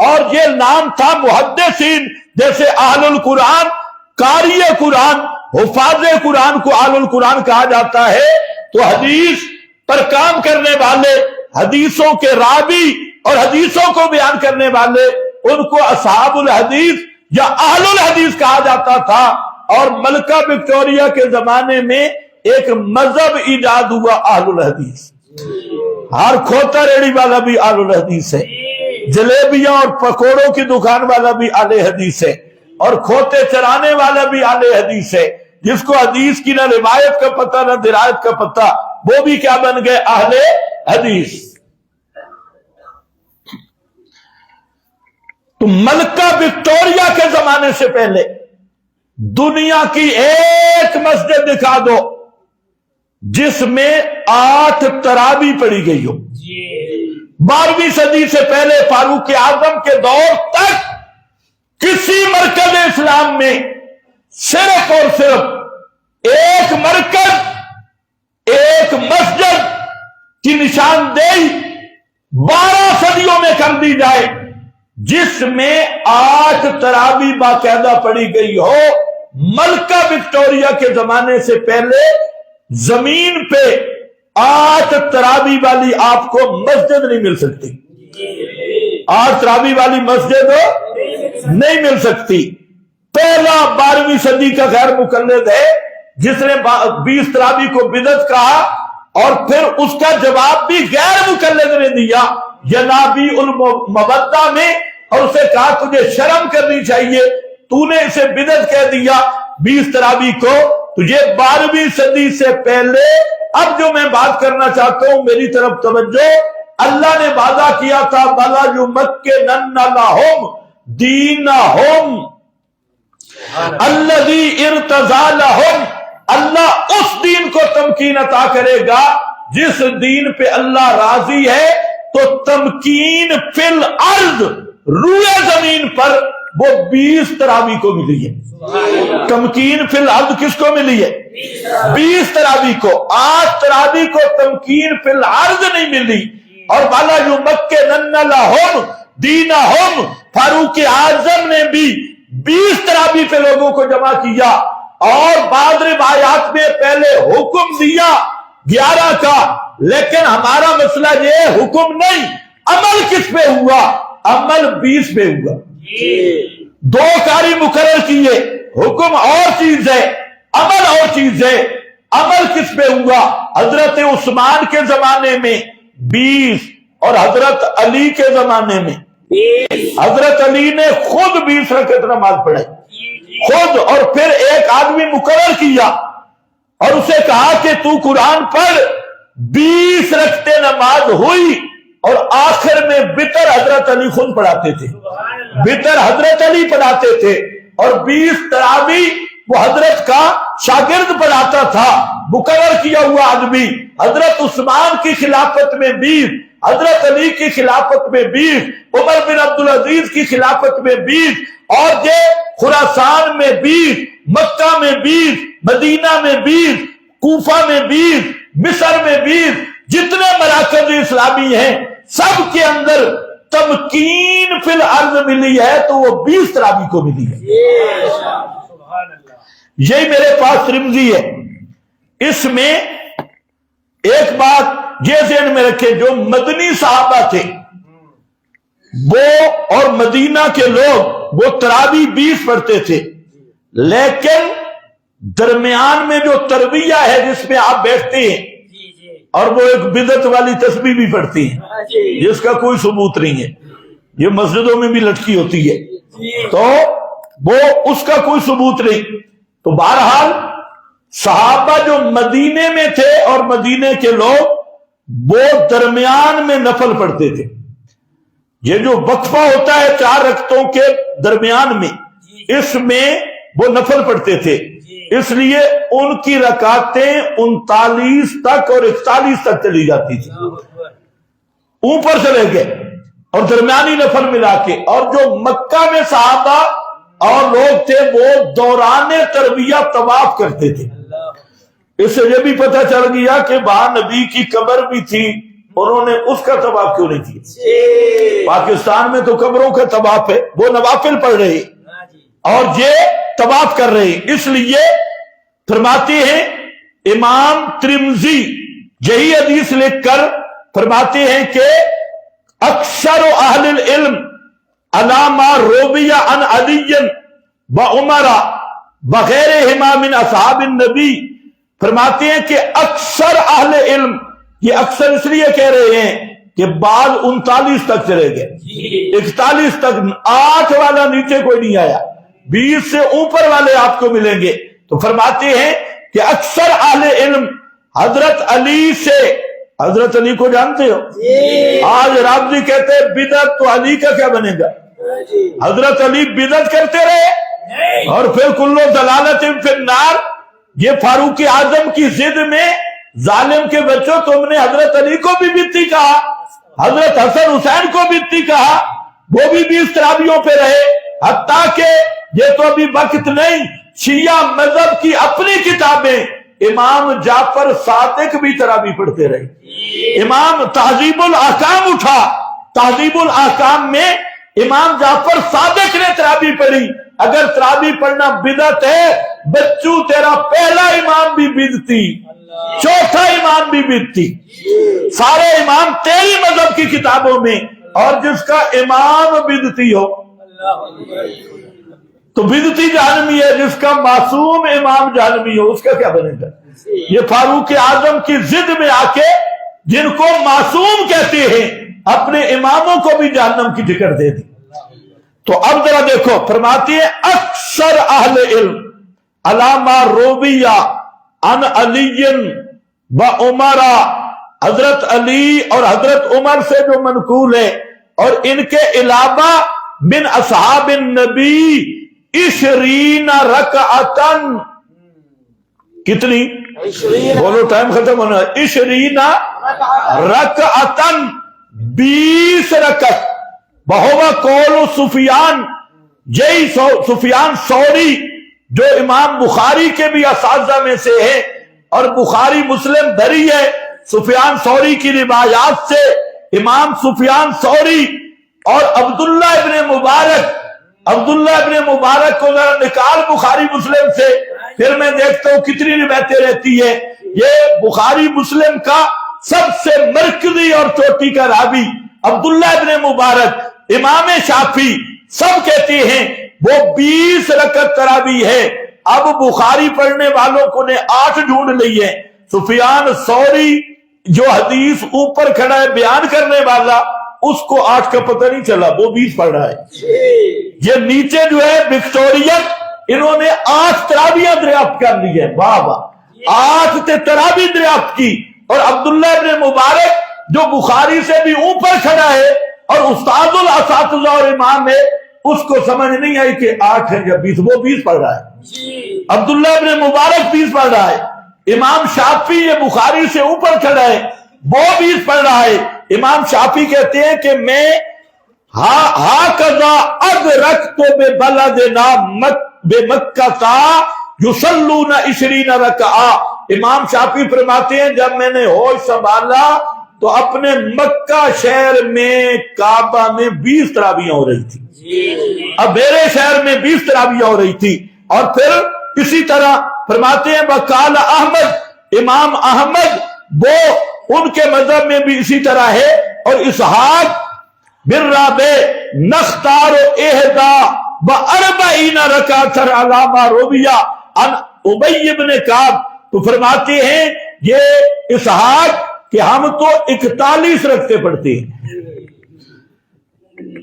اور یہ نام تھا محدثین. جیسے اہل القرآن، قاری قرآن، حفاظ قرآن کو اہل القرآن کہا جاتا ہے، تو حدیث پر کام کرنے والے، حدیثوں کے راوی اور حدیثوں کو بیان کرنے والے، ان کو اصحاب الحدیث یا اہل الحدیث کہا جاتا تھا۔ اور ملکہ وکٹوریہ کے زمانے میں ایک مذہب ایجاد ہوا اہل الحدیث۔ ہر کھوتا ریڑی والا بھی اہل الحدیث ہے، جلیبیاں اور پکوڑوں کی دکان والا بھی اہل حدیث ہے، اور کھوتے چرانے والا بھی اہل حدیث ہے۔ جس کو حدیث کی نہ روایت کا پتہ نہ درایت کا پتہ، وہ بھی کیا بن گئے؟ اہل حدیث۔ تو ملکہ وکٹوریہ کے زمانے سے پہلے دنیا کی ایک مسجد دکھا دو جس میں 8 تراویح پڑھی گئی ہو۔ 12ویں صدی سے پہلے فاروق اعظم کے دور تک کسی مرکز اسلام میں صرف اور صرف ایک مرکز، ایک مسجد کی نشاندہی 12 صدیوں میں کر دی جائے جس میں 8 تراویح باقاعدہ پڑھی گئی ہو۔ ملکہ وکٹوریہ کے زمانے سے پہلے زمین پہ 8 تراویح والی آپ کو مسجد نہیں مل سکتی، 8 تراویح والی مسجد نہیں مل سکتی۔ پہلا 12ویں صدی کا غیر مقلد ہے جس نے 20 تراویح کو بدعت کہا، اور پھر اس کا جواب بھی غیر مقلد نے دیا ینابی المودہ میں، اور اسے کہا تجھے شرم کرنی چاہیے، تو نے اسے بدعت کہہ دیا 20 تراویح کو۔ تجھے 12ویں صدی سے پہلے، اب جو میں بات کرنا چاہتا ہوں میری طرف توجہ، اللہ نے وعدہ کیا تھا وَلَا يُمَكِّنَنَّ لَهُمْ دِينَهُمْ الَّذِي ارْتَضَىٰ لَهُمْ۔ اللہ اس دین کو تمکین عطا کرے گا جس دین پہ اللہ راضی ہے۔ تو تمکین فی الارض، روئے زمین پر وہ 20 تراویح کو ملی ہے۔ تمکین فی الارض کس کو ملی ہے؟ 20 تراویح کو۔ 8 تراویح کو تمکین فی الارض نہیں ملی۔ اور وَلَا يُمَكِّنَنَّ لَهُمْ دِينَهُمْ، فاروق اعظم نے بھی 20 تراویح پہ لوگوں کو جمع کیا، اور بعض روایات میں پہلے حکم دیا 11 کا، لیکن ہمارا مسئلہ یہ حکم نہیں، عمل کس پہ ہوا؟ عمل 20 پہ ہوا۔ 2 قاری مقرر کیے، حکم اور چیز ہے، عمل اور چیز ہے۔ عمل کس پہ ہوا؟ حضرت عثمان کے زمانے میں 20، اور حضرت علی کے زمانے میں 20۔ حضرت علی نے خود 20 رکعت نماز پڑھائی خود، اور پھر ایک آدمی مقرر کیا اور اسے کہا کہ تو قرآن پڑھ۔ 20 رکعتیں نماز ہوئی، اور آخر میں وتر حضرت علی خود پڑھاتے تھے، وتر حضرت علی پڑھاتے تھے، اور 20 تراویح وہ حضرت کا شاگرد پڑھاتا تھا، مقرر کیا ہوا آدمی۔ حضرت عثمان کی خلافت میں 20، حضرت علی کی خلافت میں 20، عمر بن عبدالعزیز کی خلافت میں 20، اور یہ خراسان میں 20، مکہ میں 20، مدینہ میں 20، کوفہ میں 20، مصر میں 20، جتنے مراکز اسلامی ہیں سب کے اندر تمکین فی الارض ملی ہے، تو وہ 20 تراویح کو ملی ہے۔ یہی میرے پاس ترمذی ہے۔ اس میں ایک بات یہ ذہن میں رکھے، جو مدنی صحابہ تھے وہ اور مدینہ کے لوگ وہ تراویح 20 پڑھتے تھے، لیکن درمیان میں جو ترویہ ہے جس میں آپ بیٹھتے ہیں، اور وہ ایک بدعت والی تسبیح بھی پڑھتی ہیں جس کا کوئی ثبوت نہیں ہے، یہ مسجدوں میں بھی لٹکی ہوتی ہے، تو وہ اس کا کوئی ثبوت نہیں۔ تو بہرحال صحابہ جو مدینے میں تھے اور مدینے کے لوگ وہ درمیان میں نفل پڑھتے تھے۔ یہ جو وقفہ ہوتا ہے 4 رکعتوں کے درمیان میں، اس میں وہ نفل پڑھتے تھے، اس لیے ان کی رکعتیں 39 تک اور 41 تک چلی جاتی تھی، اوپر سے لے گئے اور درمیانی نفل ملا کے۔ اور جو مکہ میں صحابہ اور لوگ تھے وہ دوران ترویہ طواف کرتے تھے۔ اس سے یہ بھی پتہ چل گیا کہ وہاں نبی کی قبر بھی تھی، انہوں نے اس کا طواف کیوں نہیں کیا؟ پاکستان میں تو قبروں کا طواف ہے، وہ نوافل پڑھ رہے اور یہ طواف کر رہے ہیں۔ اس لیے فرماتے ہیں امام ترمذی یہی حدیث لکھ کر فرماتے ہیں کہ اکثر اہل العلم علامہ روبیہ ان علی و عمرہ بغیرہما من اصحاب النبی، فرماتے ہیں کہ اکثر اہل علم، یہ اکثر اس لیے کہہ رہے ہیں کہ بعض 39 تک چلے گئے، 41 تک، 8 والا نیچے کوئی نہیں آیا، 20 سے اوپر والے آپ کو ملیں گے۔ تو فرماتے ہیں کہ اکثر اہل علم حضرت علی سے، حضرت علی کو جانتے ہو؟ آج رافضی کہتے ہیں بدعت، تو علی کا کیا بنے گا؟ حضرت علی بدعت کرتے رہے اور پھر کلو دلالت فی النار۔ یہ فاروق اعظم کی ضد میں ظالم کے بچوں، تم نے حضرت علی کو بھی بدعتی کہا، حضرت حسن حسین کو بدعتی کہا، وہ بھی 20 ترابیوں پہ رہے، حتیٰ کہ یہ تو ابھی وقت نہیں، شیعہ مذہب کی اپنی کتابیں، امام جعفر صادق بھی تراویح پڑھتے رہے۔ امام تہذیب الاحکام اٹھا، تہذیب الاحکام میں امام جعفر صادق نے تراویح پڑھی۔ اگر تراویح پڑھنا بدعت ہے، بچو تیرا پہلا امام بھی بدعتی، چوتھا امام بھی بدعتی، سارے امام تیری مذہب کی کتابوں میں، اور جس کا امام بدعتی ہو تو بدعتی جہنمی ہے، جس کا معصوم امام جہنمی ہو اس کا کیا بنے گا؟ یہ فاروق اعظم کی ضد میں آ کے جن کو معصوم کہتے ہیں، اپنے اماموں کو بھی جہنم کی ٹکٹ دے دی۔ تو اب ذرا دیکھو، فرماتی ہے اکثر اہل علم علامہ روبیہ ان علی و عمرہ، حضرت علی اور حضرت عمر سے جو منقول ہے، اور ان کے علاوہ من اصحاب النبی 20 رکعتن، کتنی؟ بولو ٹائم ختم ہونا ہے۔ 20 رکعتن، 20 رکعت، بہوا قول سفیان، یہی سفیان ثوری جو امام بخاری کے بھی اساتذہ میں سے ہے، اور بخاری مسلم دھری ہے سفیان ثوری کی روایات سے۔ امام سفیان ثوری اور عبداللہ ابن مبارک کو ذرا نکال بخاری مسلم سے، پھر میں دیکھتا ہوں کتنی روایتیں رہتی ہے۔ یہ بخاری مسلم کا سب سے مرکزی اور چوٹی کا راوی عبداللہ ابن مبارک، امام شافعی سب کہتے ہیں وہ 20 رکعت تراویح ہے۔ اب بخاری پڑھنے والوں کو نے 8 ڈھونڈ لی ہے۔ سفیان ثوری جو حدیث اوپر کھڑا ہے بیان کرنے والا، اس کو 8 کا پتہ نہیں چلا، وہ 20 پڑھ رہا ہے۔ یہ نیچے جو ہے وکٹورین، انہوں نے 8 تراویح دریافت کر لی ہے، واہ واہ، 8 تراویح دریافت کی۔ اور عبداللہ ابن مبارک جو بخاری سے بھی اوپر کھڑا ہے اور استاد الاساتذہ اور امام ہے، اس کو سمجھ نہیں آئی کہ 8 ہے یا 20، وہ 20 پڑھ رہا ہے۔ عبداللہ ابن مبارک 20 پڑھ رہا ہے۔ امام شافعی یہ بخاری سے اوپر کھڑا ہے، وہ 20 پڑھ رہا ہے۔ امام شافعی کہتے ہیں کہ میں ہاکذا ادرکت ببلدنا بمکہ یصلون 20 رکعہ۔ امام شافعی فرماتے ہیں جب میں نے ہوش سنبھالا تو اپنے مکہ شہر میں کعبہ میں 20 تراویح ہو رہی تھی۔ اب میرے شہر میں 20 تراویح ہو رہی تھی۔ اور پھر اسی طرح فرماتے ہیں وقال احمد، امام احمد وہ ان کے مذہب میں بھی اسی طرح ہے۔ اور اسحاق بن رابع نختار احدا و 40 رکعت علامہ روبیہ عن ابی بن کعب، تو فرماتے ہیں یہ اسحاق کہ ہم تو 41 رکعتیں پڑھتے ہیں۔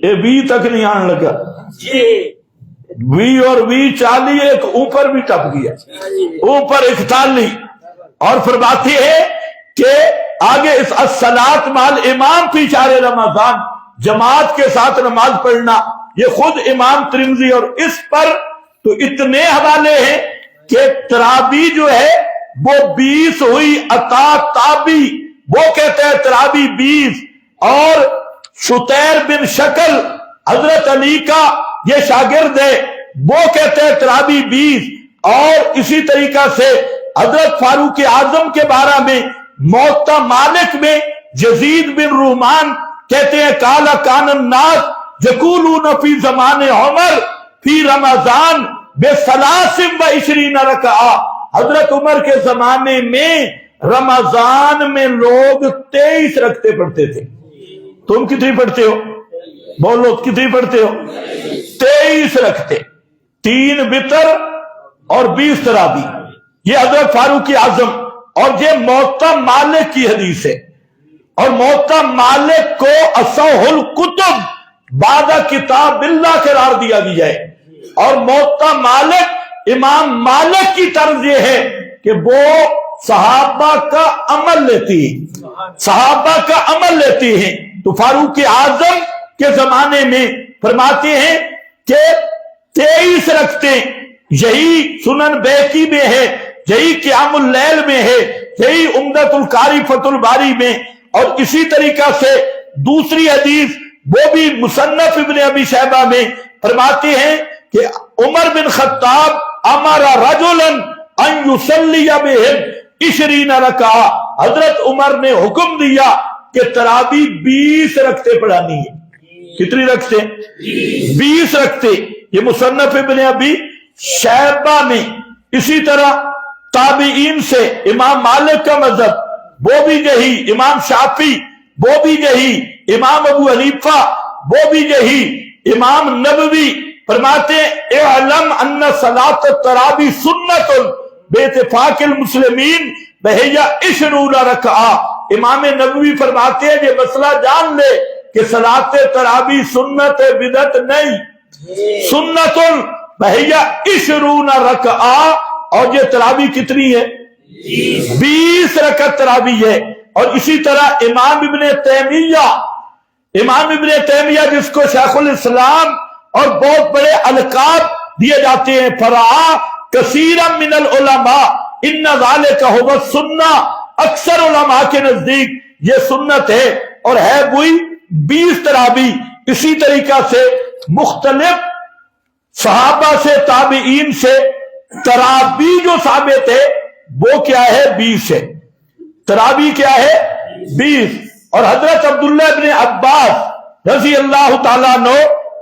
یہ 20 تک نہیں آنے لگا، 20 اور 20 40، ایک اوپر بھی ٹپ گیا، اوپر 41۔ اور فرماتے ہیں کہ آگے اس الصلاۃ مال امام فی شہر رمضان، جماعت کے ساتھ نماز پڑھنا، یہ خود امام ترمذی، اور اس پر تو اتنے حوالے ہیں کہ تراویح جو ہے وہ 20 ہوئی۔ عطا تابی وہ کہتے ہیں تراویح 20، اور شتیر بن شکل حضرت علی کا یہ شاگرد ہے، وہ کہتے ہیں تراویح 20۔ اور اسی طریقہ سے حضرت فاروق اعظم کے بارے میں موطا مالک میں یزید بن رومان کہتے ہیں کالا کان الناس یقولون فی زمان عمر فی رمضان ب23 رکعہ، حضرت عمر کے زمانے میں رمضان میں لوگ 23 رکعتیں پڑھتے تھے. تم کتنی پڑھتے ہو؟ بولو کتنی پڑھتے ہو؟ 23 رکعتیں، 3 وتر اور 20 تراویح. یہ حضرت فاروق اعظم اور یہ موطا مالک کی حدیث ہے. اور موطا مالک کو اصح الکتب بعد کتاب اللہ قرار دیا گیا ہے. اور موطا مالک امام مالک کی طرز یہ ہے کہ وہ صحابہ کا عمل لیتی ہے، صحابہ کا عمل لیتی ہیں. تو فاروق اعظم کے زمانے میں فرماتے ہیں کہ 23 رکعتیں، یہی سنن بیہقی میں ہے، یہی قیام اللیل میں ہے، یہی عمدۃ القاری فتح الباری میں. اور اسی طریقہ سے دوسری حدیث وہ بھی مصنف ابن ابی شیبہ میں فرماتے ہیں کہ عمر بن خطاب امر رجلا ان یصلی بہم 20 رکعہ. حضرت عمر نے حکم دیا کہ تراویح 20 رکعتیں پڑھانی ہے. کتنی رکعتیں؟ 20 رکعتیں. یہ مصنف ابن ابی شیبہ میں. اسی طرح تابعین سے امام مالک کا مذہب وہ بھی یہی، امام شافعی وہ بھی یہی، امام ابو حنیفہ وہ بھی یہی، امام نبوی فرماتے ہیں اعلم ان صلاۃ التراویح سنت باتفاق المسلمین وہی 20 رکعہ. امام نبوی فرماتے ہیں یہ مسئلہ جان لے کہ صلاۃ تراویح سنت ہے، بدعت نہیں. سنت وہی 20 رکعہ. اور یہ تراویح کتنی ہے؟ 20 رکعت تراویح ہے. اور اسی طرح امام ابن تیمیہ جس کو شیخ الاسلام اور بہت بڑے القاب دیے جاتے ہیں، فرعا کثیرا من العلماء ان ذالک هو السنہ. اکثر علماء کے نزدیک یہ سنت ہے اور ہے وہی 20 تراویح. اسی طریقہ سے مختلف صحابہ سے تابعین سے تراویح جو ثابت ہے وہ کیا ہے؟ 20 ہے. تراویح کیا ہے؟ 20. اور حضرت عبداللہ ابن عباس رضی اللہ تعالیٰ عنہ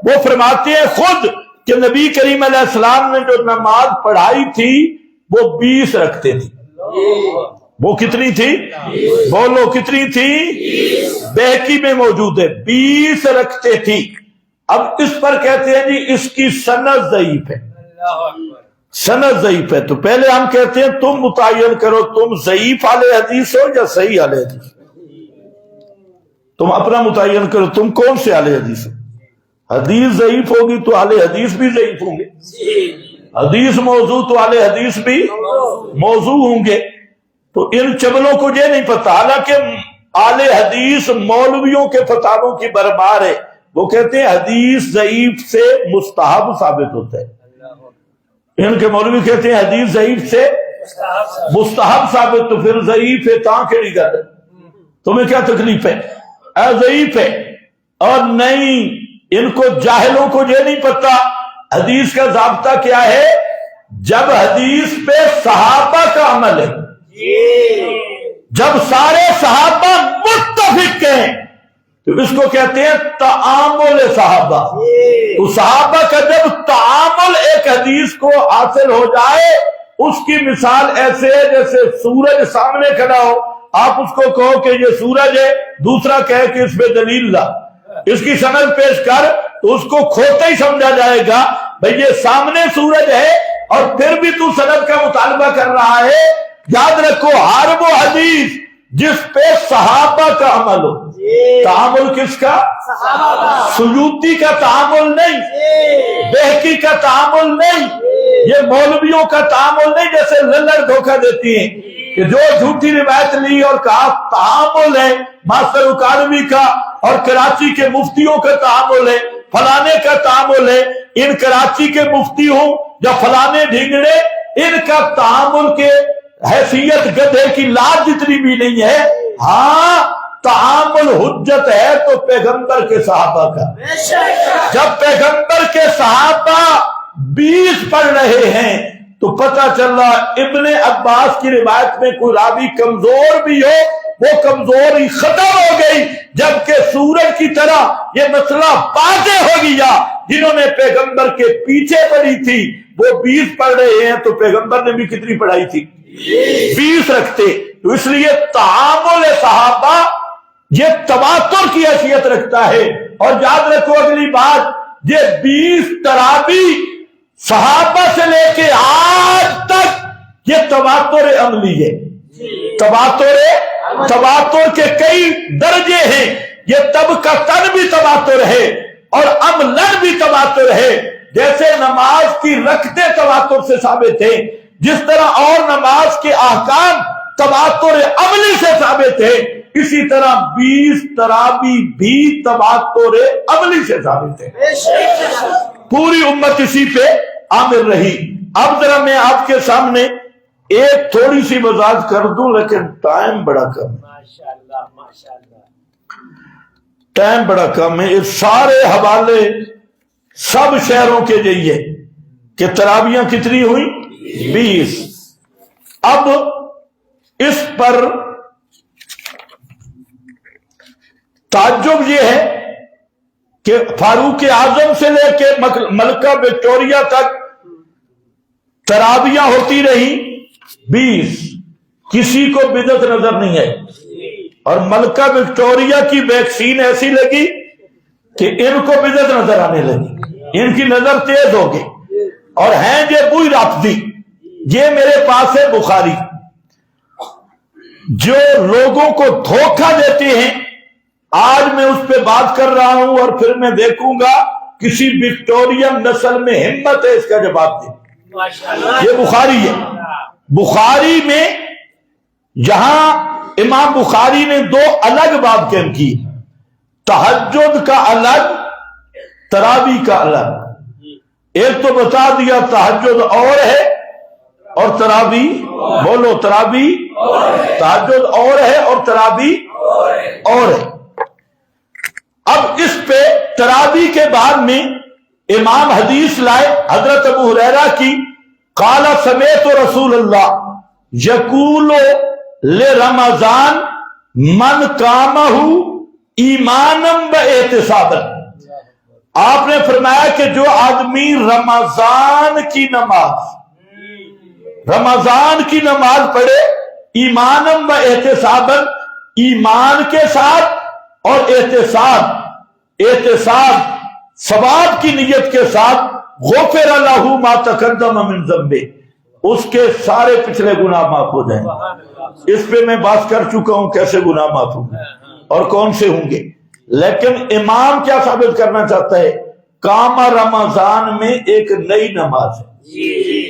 وہ فرماتے ہیں خود کہ نبی کریم علیہ السلام نے جو نماز پڑھائی تھی وہ 20 رکعتیں تھی. وہ کتنی تھی؟ بولو کتنی تھی؟ بیہقی میں موجود ہے 20 رکعتیں تھی. اب اس پر کہتے ہیں جی اس کی سند ضعیف ہے، سند ضعیف ہے. تو پہلے ہم کہتے ہیں تم متعین کرو تم ضعیف اہل حدیث ہو یا صحیح اہل حدیث. تم اپنا متعین کرو تم کون سے اہل حدیث ہو. حدیث ضعیف ہوگی تو اہل حدیث بھی ضعیف ہوں گے، حدیث موضوع تو اہل حدیث بھی موضوع ہوں گے. تو ان چبلوں کو یہ نہیں پتا، حالانکہ اہل حدیث مولویوں کے فتاووں کی برمار ہے. وہ کہتے ہیں حدیث ضعیف سے مستحب ثابت ہوتا ہے. ان کے مولوی کہتے ہیں حدیث ضعیف سے مستحب ثابت. تو پھر ضعیف ہے تاں کیڑی گل ہے؟ تمہیں کیا تکلیف ہے؟ ضعیف ہے. اور نہیں، ان کو جاہلوں کو یہ نہیں پتا حدیث کا ضابطہ کیا ہے. جب حدیث پہ صحابہ کا عمل ہے، جب سارے صحابہ متفق ہیں تو اس کو کہتے ہیں تعامل صحابہ. تو صحابہ کا جب تعامل ایک حدیث کو حاصل ہو جائے، اس کی مثال ایسے ہے جیسے سورج سامنے کھڑا ہو، آپ اس کو کہو کہ یہ سورج ہے، دوسرا کہے کہ اس پہ دلیل لا، اس کی سند پیش کر، تو اس کو کھوتا ہی سمجھا جائے گا بھئی یہ سامنے سورج ہے اور پھر بھی تو سند کا مطالبہ کر رہا ہے. یاد رکھو ہر وہ حدیث جس پہ صحابہ کا عمل ہو. تعامل کس کا؟ سیوطی کا تعامل نہیں، بیہقی کا تعامل نہیں، یہ مولویوں کا تعامل نہیں جیسے للڑ دھوکہ دیتی ہیں کہ جو جھوٹی روایت لی اور کہا تعامل ہے ماسٹر اکاڈمی کا اور کراچی کے مفتیوں کا تعامل ہے، فلانے کا تعامل ہے. ان کراچی کے مفتی ہوں یا فلانے ڈھنگڑے، ان کا تعامل کے حیثیت گدھے کی لات جتنی بھی نہیں ہے. ہاں تعامل حجت ہے تو پیغمبر کے صحابہ کا. جب پیغمبر کے صحابہ 20 پڑھ رہے ہیں تو پتہ چل رہا ابن عباس کی روایت میں کوئی راوی کمزور بھی ہو، وہ کمزوری ختم ہو گئی، جبکہ سورج کی طرح یہ مسئلہ واضح ہو گیا. جنہوں نے پیغمبر کے پیچھے پڑھی تھی وہ 20 پڑھ رہے ہیں تو پیغمبر نے بھی کتنی پڑھائی تھی؟ 20 رکھتے. تو اس لیے تعامل صحابہ یہ تواتر کی حیثیت رکھتا ہے. اور یاد رکھو اگلی بات، یہ 20 تراوی صحابہ سے لے کے آج تک یہ تواتر عملی ہے. تواتر کے کئی درجے ہیں. یہ طبقتاً بھی تواتر ہے اور عملاً بھی تواتر ہے. جیسے نماز کی رکعتیں تواتر سے ثابت ہیں، جس طرح اور نماز کے احکام تواتر عملی سے ثابت ہے، اسی طرح 20 تراوی بھی تواتر عملی سے ثابت ہے. پوری امت اسی پہ عامل رہی. اب ذرا میں آپ کے سامنے ایک تھوڑی سی وضاحت کر دوں، لیکن ٹائم بڑا کم ہے. ماشاءاللہ ماشاءاللہ، ٹائم بڑا کم ہے. یہ سارے حوالے سب شہروں کے لیے کہ تراویاں کتنی ہوئی؟ 20. اب اس پر تعجب یہ ہے کہ فاروق اعظم سے لے کے ملکہ وکٹوریہ تک تراویاں ہوتی رہی 20. کسی کو بدعت نظر نہیں آئی. اور ملکہ وکٹوریہ کی ویکسین ایسی لگی کہ ان کو بدعت نظر آنے لگی. ان کی نظر تیز ہو گئی اور ہیں یہ بوئی رافضی. یہ میرے پاس ہے بخاری. جو لوگوں کو دھوکہ دیتے ہیں، آج میں اس پہ بات کر رہا ہوں اور پھر میں دیکھوں گا کسی وکٹورین نسل میں ہمت ہے اس کا جواب دے. یہ بخاری ہے. بخاری میں یہاں امام بخاری نے 2 الگ باب قائم کی، تہجد کا الگ، تراوی کا الگ. ایک تو بتا دیا تہجد اور ہے اور تراوی، بولو تراوی، تہجد اور ہے اور تراوی اور ہے. اب اس پہ تراوی کے بعد میں امام حدیث لائے حضرت ابو ہریرہ کی، قال سمعت رسول اللہ یقول لرمضان من قامہ ایمانا و احتسابا. آپ نے فرمایا کہ جو آدمی رمضان کی نماز پڑھے ایمانا و احتسابا، ایمان کے ساتھ اور احتساب ثواب کی نیت کے ساتھ، غفر لہ ما تقدم من ذنبہ، اس کے سارے پچھلے گناہ معاف ہو جائیں. اس پہ میں بات کر چکا ہوں کیسے گناہ معاف ہوں گے اور کون سے ہوں گے. لیکن امام کیا ثابت کرنا چاہتا ہے؟ قام رمضان میں ایک نئی نماز ہے.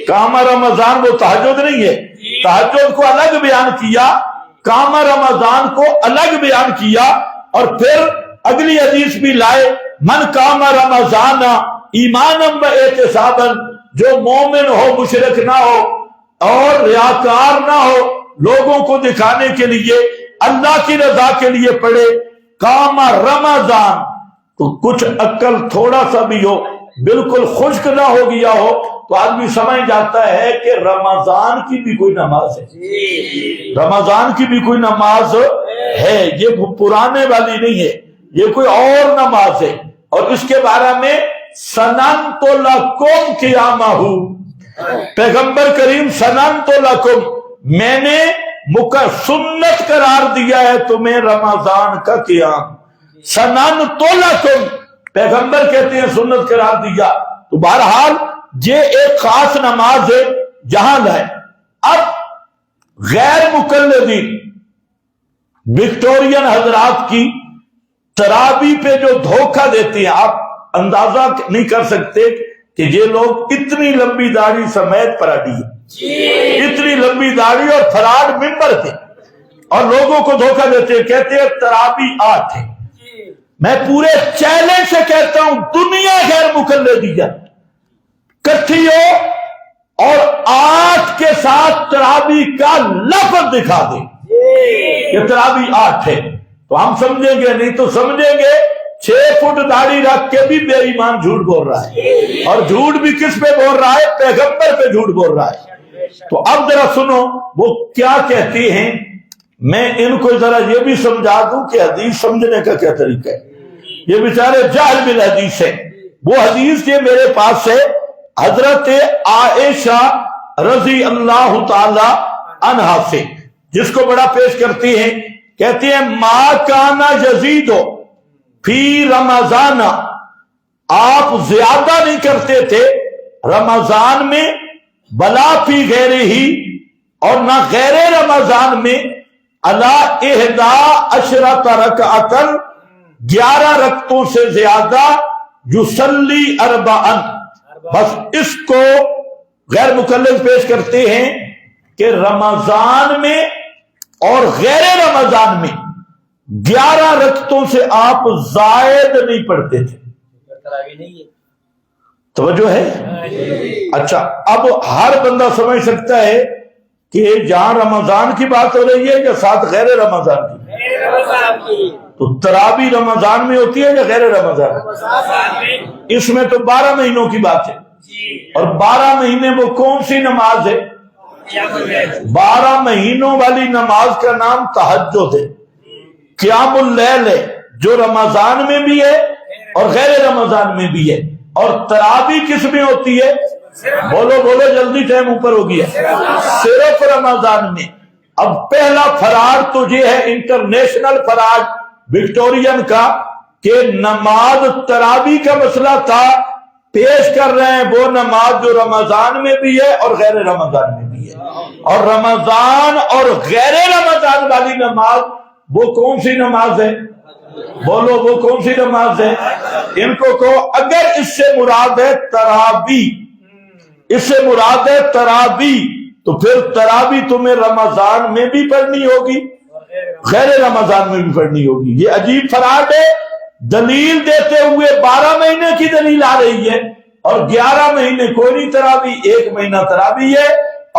قام رمضان وہ تہجد نہیں ہے، تہجد کو الگ بیان کیا، قام رمضان کو الگ بیان کیا. اور پھر اگلی حدیث بھی لائے، من قام رمضان ایمانا و احتسابا، جو مومن ہو، مشرک نہ ہو اور ریاکار نہ ہو، لوگوں کو دکھانے کے لیے، اللہ کی رضا کے لیے پڑھے قام رمضان. تو کچھ عقل تھوڑا سا بھی ہو، بالکل خشک نہ ہو گیا ہو، تو آدمی سمجھ جاتا ہے کہ رمضان کی بھی کوئی نماز ہے. رمضان کی بھی کوئی نماز ہے، یہ پرانے والی نہیں ہے، یہ کوئی اور نماز ہے. اور اس کے بارے میں سننت لکم قیامہ، پیغمبر کریم سننت لکم، میں نے سنت قرار دیا ہے تمہیں رمضان کا قیام. سننت لکم، پیغمبر کہتے ہیں سنت قرار دیا. تو بہرحال یہ ایک خاص نماز ہے جہاں لائے. اب غیر مقلدین وکٹورین حضرات کی تراوی پہ جو دھوکہ دیتے ہیں، آپ اندازہ نہیں کر سکتے کہ یہ لوگ اتنی لمبی داڑھی سمیت پراڈی ہے، اتنی لمبی داڑھی اور فراڈ ممبر تھے اور لوگوں کو دھوکہ دیتے ہیں. کہتے ہیں تراوی 8 ہے. میں پورے چیلنج سے کہتا ہوں دنیا غیر مقلدیہ کٹھی ہو اور 8 کے ساتھ تراوی کا لفظ دکھا دے کہ تراوی 8 ہے، تو ہم سمجھیں گے، نہیں تو سمجھیں گے 6 فٹ داڑھی رکھ کے بھی بے ایمان جھوٹ بول رہا ہے. اور جھوٹ بھی کس پہ بول رہا ہے؟ پیغمبر پہ جھوٹ بول رہا ہے. تو اب ذرا سنو وہ کیا کہتی ہیں. میں ان کو ذرا یہ بھی سمجھا دوں کہ حدیث سمجھنے کا کیا طریقہ ہے. یہ بیچارے جاہل بالحدیث ہے. وہ حدیث یہ میرے پاس ہے حضرت عائشہ رضی اللہ تعالی عنہا سے. جس کو بڑا پیش کرتی ہیں، کہتی ہیں ما کانا یزید فی رمضان، آپ زیادہ نہیں کرتے تھے رمضان میں، بلا فی غیر ہی، اور نہ غیر رمضان میں، الا احدا عشرۃ رکعۃ، 11 رکعتوں سے زیادہ، یصلی اربعا، بس اس کو غیر مکلف پیش کرتے ہیں کہ رمضان میں اور غیر رمضان میں 11 رکعتوں سے آپ زائد نہیں پڑھتے تھے۔ توجہ ہے؟ اچھا، اب ہر بندہ سمجھ سکتا ہے کہ جہاں رمضان کی بات ہو رہی ہے یا ساتھ غیر رمضان کی؟ تو تراویح رمضان میں ہوتی ہے یا غیر رمضان؟ اس میں تو 12 مہینوں کی بات ہے، اور 12 مہینے وہ کون سی نماز ہے؟ 12 مہینوں والی نماز کا نام تہجد ہے، قیام اللیل ہے، جو رمضان میں بھی ہے اور غیر رمضان میں بھی ہے۔ اور تراویح کس میں ہوتی ہے؟ بولو بولو جلدی، ٹائم اوپر ہو گیا، صرف رمضان میں۔ اب پہلا فراڈ تو یہ ہے انٹرنیشنل فراڈ وکٹورین کا، کہ نماز تراویح کا مسئلہ تھا، پیش کر رہے ہیں وہ نماز جو رمضان میں بھی ہے اور غیر رمضان میں بھی ہے، اور رمضان اور غیر رمضان والی نماز وہ کون سی نماز ہے؟ بولو وہ کون سی نماز ہے؟ ان کو کہو اگر اس سے مراد ہے تراویح، اس سے مراد ہے تراویح، تو پھر تراویح تمہیں رمضان میں بھی پڑھنی ہوگی، غیر رمضان میں بھی پڑھنی ہوگی۔ یہ عجیب فراڈ ہے، دلیل دیتے ہوئے 12 مہینے کی دلیل آ رہی ہے اور 11 مہینے کوئی نہیں تراویح، 1 مہینہ تراویح ہے،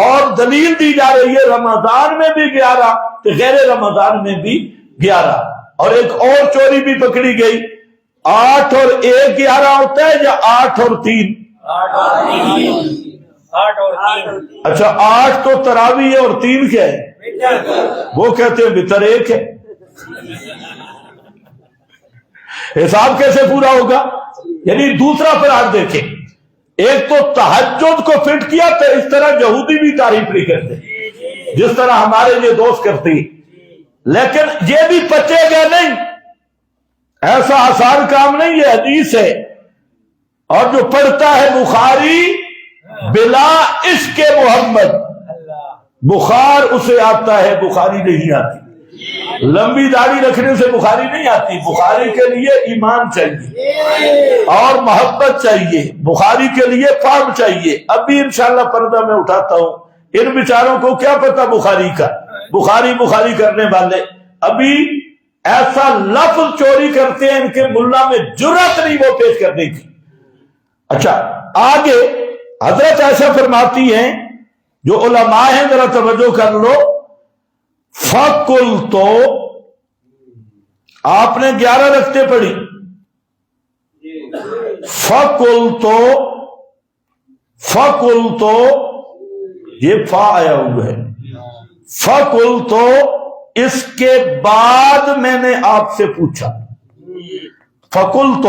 اور دلیل دی جا رہی ہے رمضان میں بھی 11 تو غیر رمضان میں بھی 11۔ اور ایک اور چوری بھی پکڑی گئی، 8 اور 1 11 ہوتا ہے یا 8 اور 3؟ 8 اور 3۔ اچھا، 8 تو تراویح ہے اور 3 کیا ہے؟ وہ کہتے ہیں وتر 1 ہے۔ حساب کیسے پورا ہوگا؟ یعنی دوسرا فراڈ دیکھیں، ایک تو تہجد کو فٹ کیا، تو اس طرح یہودی بھی تعریف نہیں کرتے جس طرح ہمارے یہ دوست کرتے، لیکن یہ بھی پچے گا نہیں، ایسا آسان کام نہیں، یہ حدیث ہے، اور جو پڑھتا ہے بخاری بلا عشق محمد، بخار اسے آتا ہے، بخاری نہیں آتی۔ لمبی داڑھی رکھنے سے بخاری نہیں آتی، بخاری کے لیے ایمان چاہیے اور محبت چاہیے، بخاری کے لیے فہم چاہیے۔ اب بھی انشاءاللہ پردہ میں اٹھاتا ہوں، ان بیچاروں کو کیا پتا بخاری کا، بخاری کرنے والے ابھی ایسا لفظ چوری کرتے ہیں، ان کے ملا میں جرأت نہیں وہ پیش کرنے کی۔ اچھا آگے حضرت عائشہ فرماتی ہیں، جو علماء ہیں ذرا توجہ کر لو، فَقُلْتُ، آپ نے 11 رکعتیں پڑھی، فَقُلْتُ یہ فا آیا ہوا ہے، فَقُلْتُ اس کے بعد میں نے آپ سے پوچھا، فَقُلْتُ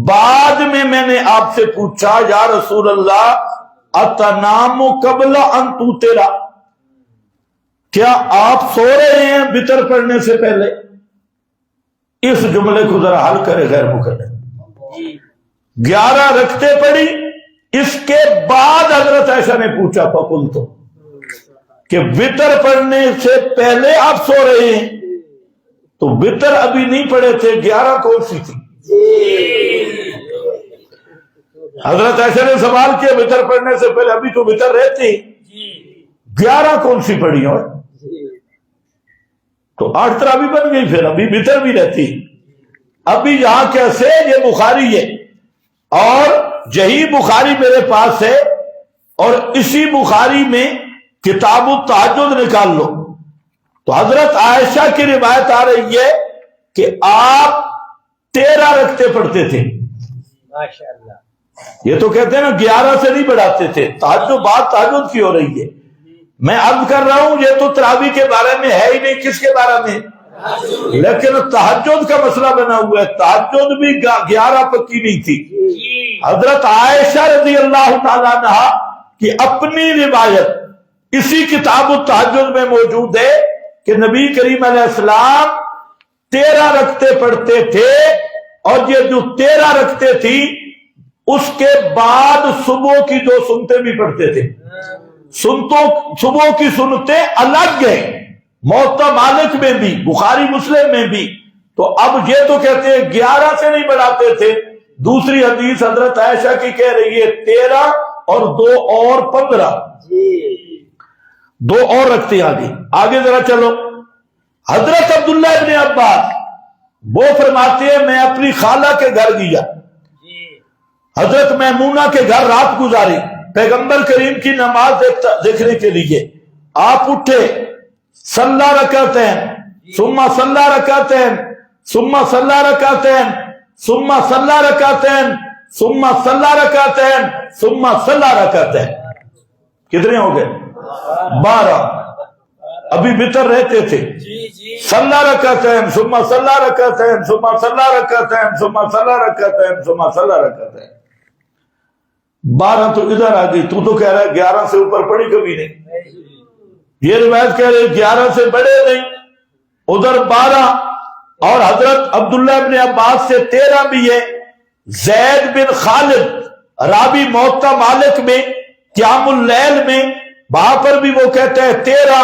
بعد میں نے آپ سے پوچھا، یا رسول اللہ اتنام قبل ان توترا، کیا آپ سو رہے ہیں وتر پڑھنے سے پہلے؟ اس جملے کو ذرا حل کرے غیر مکلف۔ 11 رکعتیں پڑھی، اس کے بعد حضرت عائشہ نے پوچھا فقلت، کہ وتر پڑھنے سے پہلے آپ سو رہے ہیں، تو وتر ابھی نہیں پڑھے تھے، 11 کون سی تھی؟ حضرت عائشہ نے سوال کیا وتر پڑھنے سے پہلے، ابھی تو وتر رہتی، 11 کون سی پڑھی ہو؟ تو 8 تراویح بن گئی، پھر ابھی وتر بھی رہتی۔ ابھی یہاں کیسے؟ یہ بخاری ہے اور یہی بخاری میرے پاس ہے، اور اسی بخاری میں کتاب التہجد نکال لو، تو حضرت عائشہ کی روایت آ رہی ہے کہ آپ 13 رکعتیں پڑھتے تھے۔ ماشاءاللہ، یہ تو کہتے ہیں نا 11 سے نہیں بڑھاتے تھے، تہجد بات تہجد کی ہو رہی ہے۔ میں عرض کر رہا ہوں یہ تو تراویح کے بارے میں ہے ہی نہیں، کس کے بارے میں؟ لیکن تہجد کا مسئلہ بنا ہوا ہے، تہجد بھی 11 پکی نہیں تھی۔ حضرت عائشہ رضی اللہ تعالیٰ عنہا کی اپنی روایت اسی کتاب التہجد میں موجود ہے کہ نبی کریم علیہ السلام 13 رکعتیں پڑھتے تھے، اور یہ جو 13 رکعتیں تھی اس کے بعد صبح کی 2 سنتیں بھی پڑھتے تھے۔ صبح کی سنتیں الگ ہیں، موطا مالک میں بھی، بخاری مسلم میں بھی۔ تو اب یہ تو کہتے ہیں 11 سے نہیں بڑھاتے تھے، دوسری حدیث حضرت عائشہ کی کہہ رہی ہے 13 اور 2 اور 15، 2 اور رکھتے آگے ذرا چلو۔ حضرت عبداللہ ابن عباس وہ فرماتے ہیں میں اپنی خالہ کے گھر گیا، حضرت میمونہ کے گھر رات گزاری، پیغمبر کریم کی نماز دیکھنے کے لیے آپ اٹھے، صلی رکعتین ثم صلی رکعتین ثم صلی رکعتین ثم صلی رکعتین ثم صلی رکعتین ثم صلی رکعتین۔ کتنے ہو گئے؟ 12۔ ابھی وتر رہتے تھے، صلی رکعتین ثم صلی رکعتین ثم صلی رکعتین ثم صلی رکعتین ثم صلی رکعتین۔ 12 تو ادھر آ گئی، تو کہہ رہا ہے 11 سے اوپر پڑھی کبھی نہیں، یہ روایت کہہ رہے 11 سے بڑے نہیں، ادھر 12۔ اور حضرت عبداللہ ابن عباس سے 13 بھی ہے۔ زید بن خالد راوی موطا مالک میں قیام اللیل میں، وہاں پر بھی وہ کہتے ہیں 13،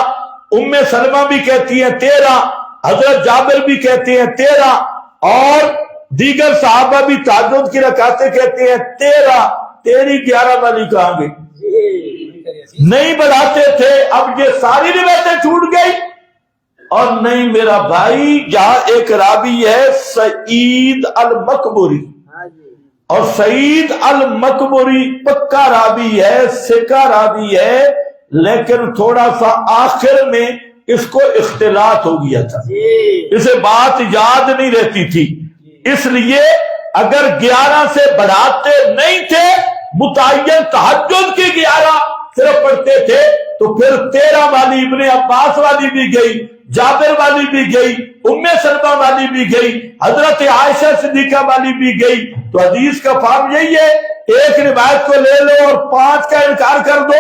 ام سلمہ بھی کہتی ہیں 13، حضرت جابر بھی کہتے ہیں 13، اور دیگر صحابہ بھی تہجد کی رکعتیں کہتے ہیں 13۔ تیری 11 والی کہاں گئی؟ نہیں بڑھاتے تھے۔ اب یہ ساری روایتیں چھوٹ گئی، اور نہیں میرا بھائی، جہاں ایک راوی ہے سعید المقبری، اور سعید المقبری پکا راوی ہے، ثقہ راوی ہے، لیکن تھوڑا سا آخر میں اس کو اختلاط ہو گیا تھا، اسے بات یاد نہیں رہتی تھی، اس لیے اگر 11 سے بڑھاتے نہیں تھے، متعین تہجد کی 11 صرف پڑھتے تھے، تو پھر 13 والی ابن عباس والی بھی گئی، جابر والی بھی گئی، ام سلمہ والی بھی گئی، حضرت عائشہ صدیقہ والی بھی گئی۔ تو حدیث کا فہم یہی ہے، ایک روایت کو لے لو اور 5 کا انکار کر دو۔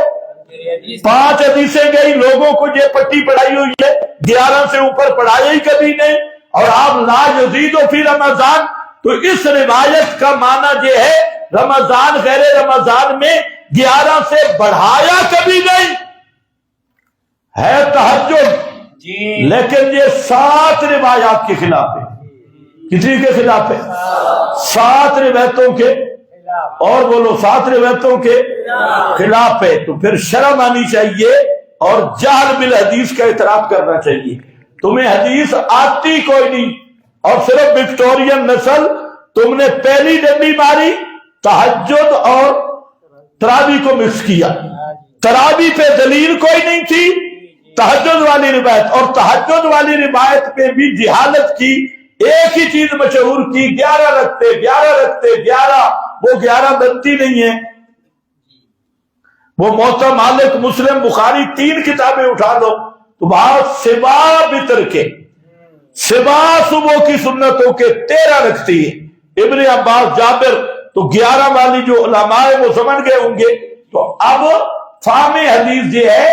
5 حدیثیں گئی، لوگوں کو یہ پٹی پڑھائی ہوئی ہے 11 سے اوپر پڑھایا ہی کبھی نہیں، اور آپ لا یزید فی رمضان، تو اس روایت کا معنی یہ ہے رمضان غیر رمضان میں 11 سے بڑھایا کبھی نہیں ہے تہجد، لیکن یہ 7 روایات کے خلاف ہے۔ کتنی کے خلاف ہے؟ 7 روایتوں کے، اور بولو 7 روایتوں کے خلاف ہے۔ تو پھر شرم آنی چاہیے اور جہل بالحدیث کا اعتراف کرنا چاہیے۔ تمہیں حدیث آتی کوئی نہیں، اور صرف وکٹورین نسل تم نے پہلی ڈنڈی ماری، تہجد اور تراوی کو مکس کیا۔ تراوی پہ دلیل کوئی نہیں تھی، تہجد والی روایت، اور تہجد والی روایت پہ بھی جہالت کی، ایک ہی چیز مشہور کی 11 رکھتے 11 رکھتے 11، وہ 11 بنتی نہیں ہے۔ وہ موطا مالک مسلم بخاری 3 کتابیں اٹھا دو تو وہاں سوا وتر کے، سوا صبح کی سنتوں کے 13 رکھتی ہے۔ ابن عباس جابر تو 11 والی جو علماء ہیں وہ سمجھ گئے ہوں گے۔ تو اب فہم حدیث یہ ہے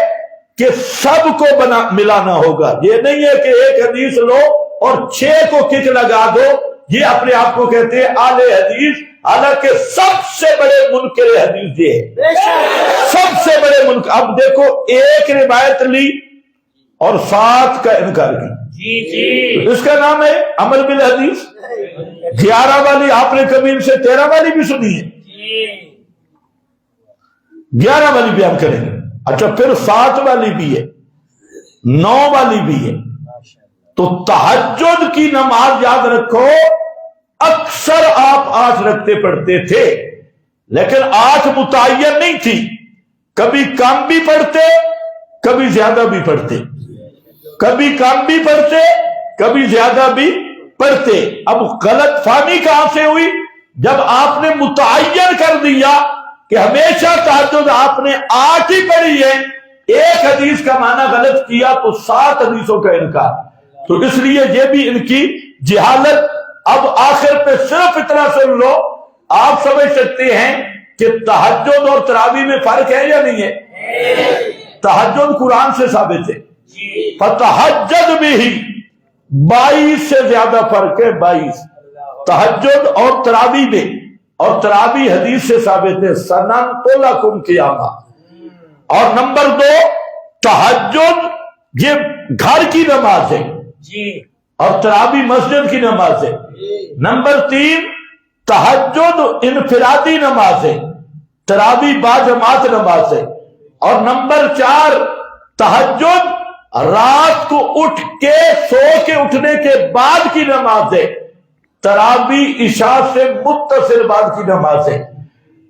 کہ سب کو ملانا ہوگا، یہ نہیں ہے کہ ایک حدیث لو اور 6 کو کک لگا دو، یہ اپنے آپ کو کہتے ہیں اہل حدیث، حالانکہ سب سے بڑے منکر حدیث یہ ہے، سب سے بڑے منکر۔ اب دیکھو ایک روایت لی اور 7 کا انکار کی، اس کا نام ہے عمل بالحدیث۔ 11 والی آپ نے کبھی ان سے 13 والی بھی سنی ہے؟ 11 والی بھی ہم کریں گے۔ اچھا پھر 7 والی بھی ہے، 9 والی بھی ہے۔ تو تہجد کی نماز یاد رکھو، اکثر آپ 8 رکعتیں پڑھتے تھے، لیکن 8 متعین نہیں تھی، کبھی کم بھی پڑھتے کبھی زیادہ بھی پڑھتے، کبھی کم بھی پڑھتے کبھی زیادہ بھی پڑھتے۔ اب غلط فہمی کہاں سے ہوئی؟ جب آپ نے متعین کر دیا کہ ہمیشہ تہجد آپ نے 8 ہی پڑھی ہے، ایک حدیث کا معنی غلط کیا تو 7 حدیثوں کا انکار۔ تو اس لیے یہ بھی ان کی جہالت۔ اب آخر پہ صرف اتنا سن لو، آپ سمجھ سکتے ہیں کہ تہجد اور تراویح میں فرق ہے یا نہیں ہے؟ تہجد قرآن سے ثابت ہے، فتہجد بھی 22 سے زیادہ فرق ہے، 22 تہجد اور تراویح میں، اور تراویح حدیث سے ثابت ہے، سننت لکم قیامہ۔ اور نمبر 2 تہجد یہ گھر کی نماز ہے اور تراویح مسجد کی نماز ہے۔ نمبر 3 تہجد انفرادی نماز ہے، تراویح باجماعت نماز ہے۔ اور نمبر 4 تہجد رات کو اٹھ کے سو کے اٹھنے کے بعد کی نماز ہے، تراویح عشاء سے متصل بعد کی نماز ہے۔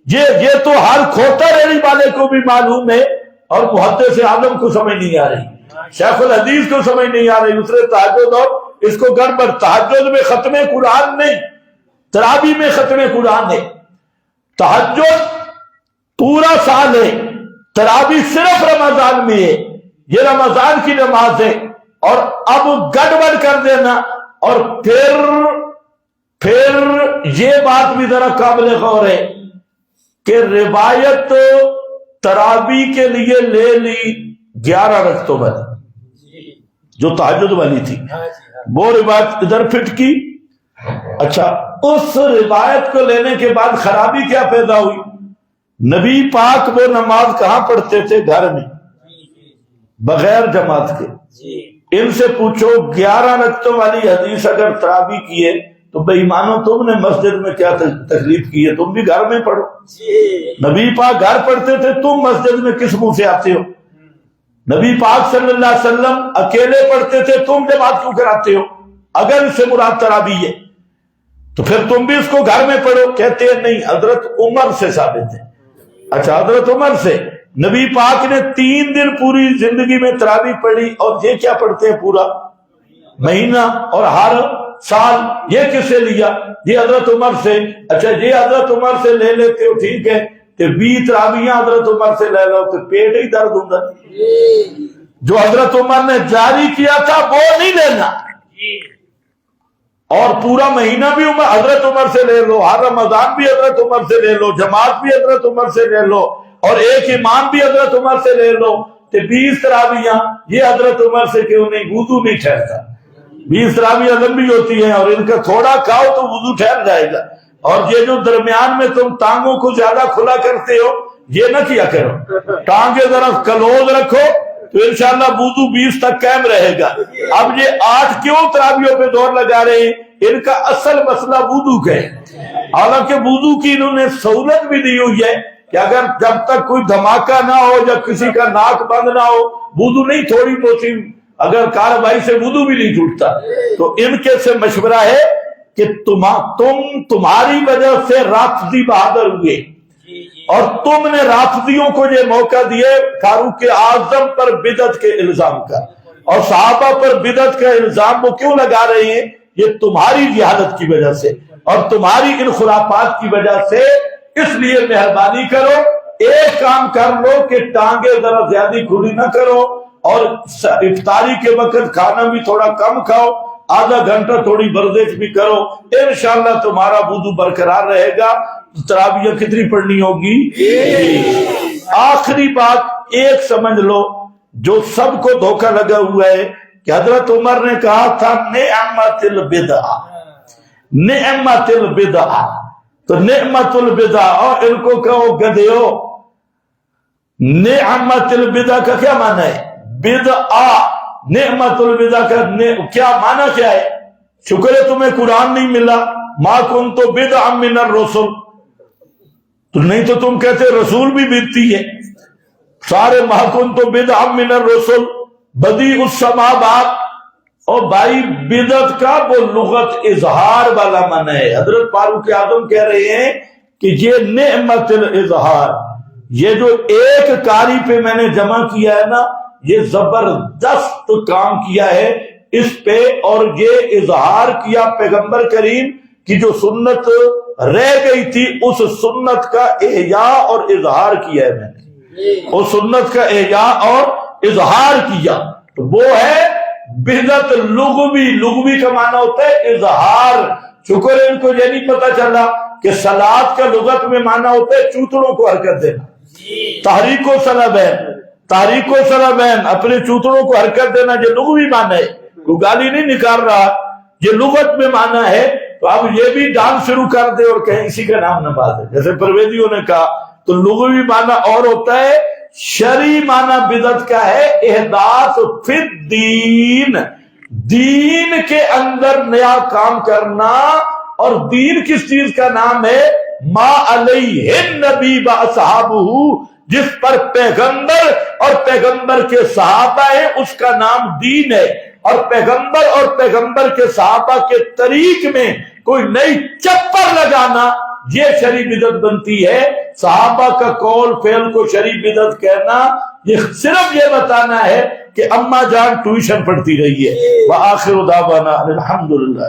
یہ تو ہر کھوتا ریڑھی والے کو بھی معلوم ہے، اور محدث عالم کو سمجھ نہیں آ رہی، شیخ الحدیث کو سمجھ نہیں آ رہی، دوسرے تہجد اور اس کو گڑبڑ۔ تہجد میں ختم قرآن نہیں، تراویح میں ختم قرآن ہے۔ تہجد پورا سال ہے، تراویح صرف رمضان میں ہے، یہ رمضان کی نماز ہے۔ اور اب گڑبڑ کر دینا، اور پھر یہ بات بھی ذرا قابل غور ہے کہ روایت تراویح کے لیے لے لی 11 رکعتوں والی جو تہجد والی تھی، وہ روایت ادھر فٹ کی۔ اچھا، اس روایت کو لینے کے بعد خرابی کیا پیدا ہوئی؟ نبی پاک وہ نماز کہاں پڑھتے تھے؟ گھر میں، بغیر جماعت کے۔ ان سے پوچھو 11 رکعتوں والی حدیث اگر تراویح کی ہے تو بے ایمانو تم نے مسجد میں کیا تکلیف کی ہے؟ تم بھی گھر میں پڑھو۔ نبی پاک گھر پڑھتے تھے، تم مسجد میں کس منہ سے آتے ہو؟ نبی پاک صلی اللہ علیہ وسلم اکیلے پڑھتے تھے، تم جماعت کیوں کراتے ہو؟ اگر اس سے مراد تراویح ہے تو پھر تم بھی اس کو گھر میں پڑھو۔ کہتے ہیں نہیں، حضرت عمر سے ثابت ہے۔ اچھا، حضرت عمر سے نبی پاک نے 3 دن پوری زندگی میں تراویح پڑھی، اور یہ کیا پڑھتے ہیں پورا مہینہ اور ہر سال۔ یہ کس سے لیا؟ یہ حضرت عمر سے۔ اچھا، یہ حضرت عمر سے لے لیتے ہو، ٹھیک ہے، کہ 20 تراویحاں حضرت عمر سے لے لو تو پیٹ ہی درد ہوگا۔ جو حضرت عمر نے جاری کیا تھا وہ نہیں لینا، اور پورا مہینہ بھی حضرت عمر سے لے لو، ہر رمضان بھی حضرت عمر سے لے لو، جماعت بھی حضرت عمر سے لے لو، اور ایک امام بھی حضرت عمر سے لے لو، کہ 20 تراویحاں یہ حضرت عمر سے کیوں نہیں؟ وضو نہیں ٹھہرتا۔ 20 تراویحاں لمبی ہوتی ہیں، اور ان کا تھوڑا کھاؤ تو وضو ٹھہر جائے گا۔ اور یہ جو درمیان میں تم ٹانگوں کو زیادہ کھلا کرتے ہو، یہ نہ کیا کرو، ٹانگیں ذرا کلوز رکھو تو انشاءاللہ وضو 20 تک قائم رہے گا۔ اب یہ 8 کیوں تراویحوں پہ دور لگا رہے ہیں؟ ان کا اصل مسئلہ وضو کا ہے، حالانکہ وضو کی انہوں نے سہولت بھی دی ہوئی ہے کہ اگر جب تک کوئی دھماکہ نہ ہو یا کسی کا ناک بند نہ ہو، وضو نہیں، تھوڑی بہت اگر کاروائی سے وضو بھی نہیں ٹوٹتا۔ تو ان کے سے مشورہ ہے کہ تمہاری وجہ سے رافضی بہادر ہوئے، اور تم نے رافضیوں کو یہ موقع دیے فاروق اعظم پر بدعت کے الزام کا، اور صحابہ پر بدعت کا الزام وہ کیوں لگا رہے ہیں؟ یہ تمہاری جہالت کی وجہ سے اور تمہاری ان خرافات کی وجہ سے۔ اس لیے مہربانی کرو، ایک کام کر لو کہ ٹانگیں ذرا زیادہ کھلی نہ کرو، اور افطاری کے وقت کھانا بھی تھوڑا کم کھاؤ، آدھا گھنٹہ تھوڑی ورزش بھی کرو، انشاءاللہ تمہارا وضو برقرار رہے گا۔ تراویح کتنی پڑھنی ہوگی؟ آخری بات ایک سمجھ لو جو سب کو دھوکہ لگا ہوا ہے، کہ حضرت عمر نے کہا تھا نعمت البدع، نعمت البدع، تو نعمت البدع، اور ان کو کہو گدھیو، نعمت البدع کا کیا معنی ہے؟ بدعہ، نعمت البدع کا کیا معنی کیا ہے؟ شکر ہے تمہیں قرآن نہیں ملا، ما کنت بدعا من الرسل، تو نہیں تو تم کہتے رسول بھی بدعتی ہے، سارے ما کنت بدعا من الرسل، بدیع السماوات۔ اور بھائی بدعت کا وہ لغت اظہار والا معنی ہے۔ حضرت فاروق اعظم کہہ رہے ہیں کہ یہ نعمت الاظہار، یہ جو ایک کاری پہ میں نے جمع کیا ہے نا، یہ زبردست کام کیا ہے اس پہ، اور یہ اظہار کیا پیغمبر کریم کی جو سنت رہ گئی تھی، اس سنت کا احیاء اور اظہار کیا ہے میں نے، اس سنت کا احیاء اور اظہار کیا۔ تو وہ ہے بدعت لغوی، لغوی کا معنی ہوتا ہے اظہار۔ شکر ہے ان کو یہ نہیں پتا چلا کہ صلات کا لغت میں معنی ہوتا ہے چوتڑوں کو حرکت دینا، تحریک و سلب ہے، تاریخ و سلامین اپنے چوتڑوں کو حرکت دینا یہ لغوی معنی ہے، کوئی گالی نہیں نکال رہا، یہ لغت میں معنی ہے۔ تو اب یہ بھی ڈانس شروع کر دے اور کہیں اسی کا نام نماز ہے، جیسے پرویزیوں نے کہا، تو لغوی معنی اور ہوتا ہے، شرعی معنی بدعت کا ہے احداث فی الدین، دین کے اندر نیا کام کرنا۔ اور دین کس چیز کا نام ہے؟ ما علیہ النبی و اصحابہ، جس پر پیغمبر اور پیغمبر کے صحابہ ہیں اس کا نام دین ہے۔ اور پیغمبر کے صحابہ کے طریق میں کوئی نئی چپر لگانا یہ شرعی بدعت بنتی ہے۔ صحابہ کا قول فعل کو شرعی بدعت کہنا یہ صرف یہ بتانا ہے کہ اماں جان ٹیوشن پڑھتی رہی ہے۔ وآخر دعوانا الحمدللہ۔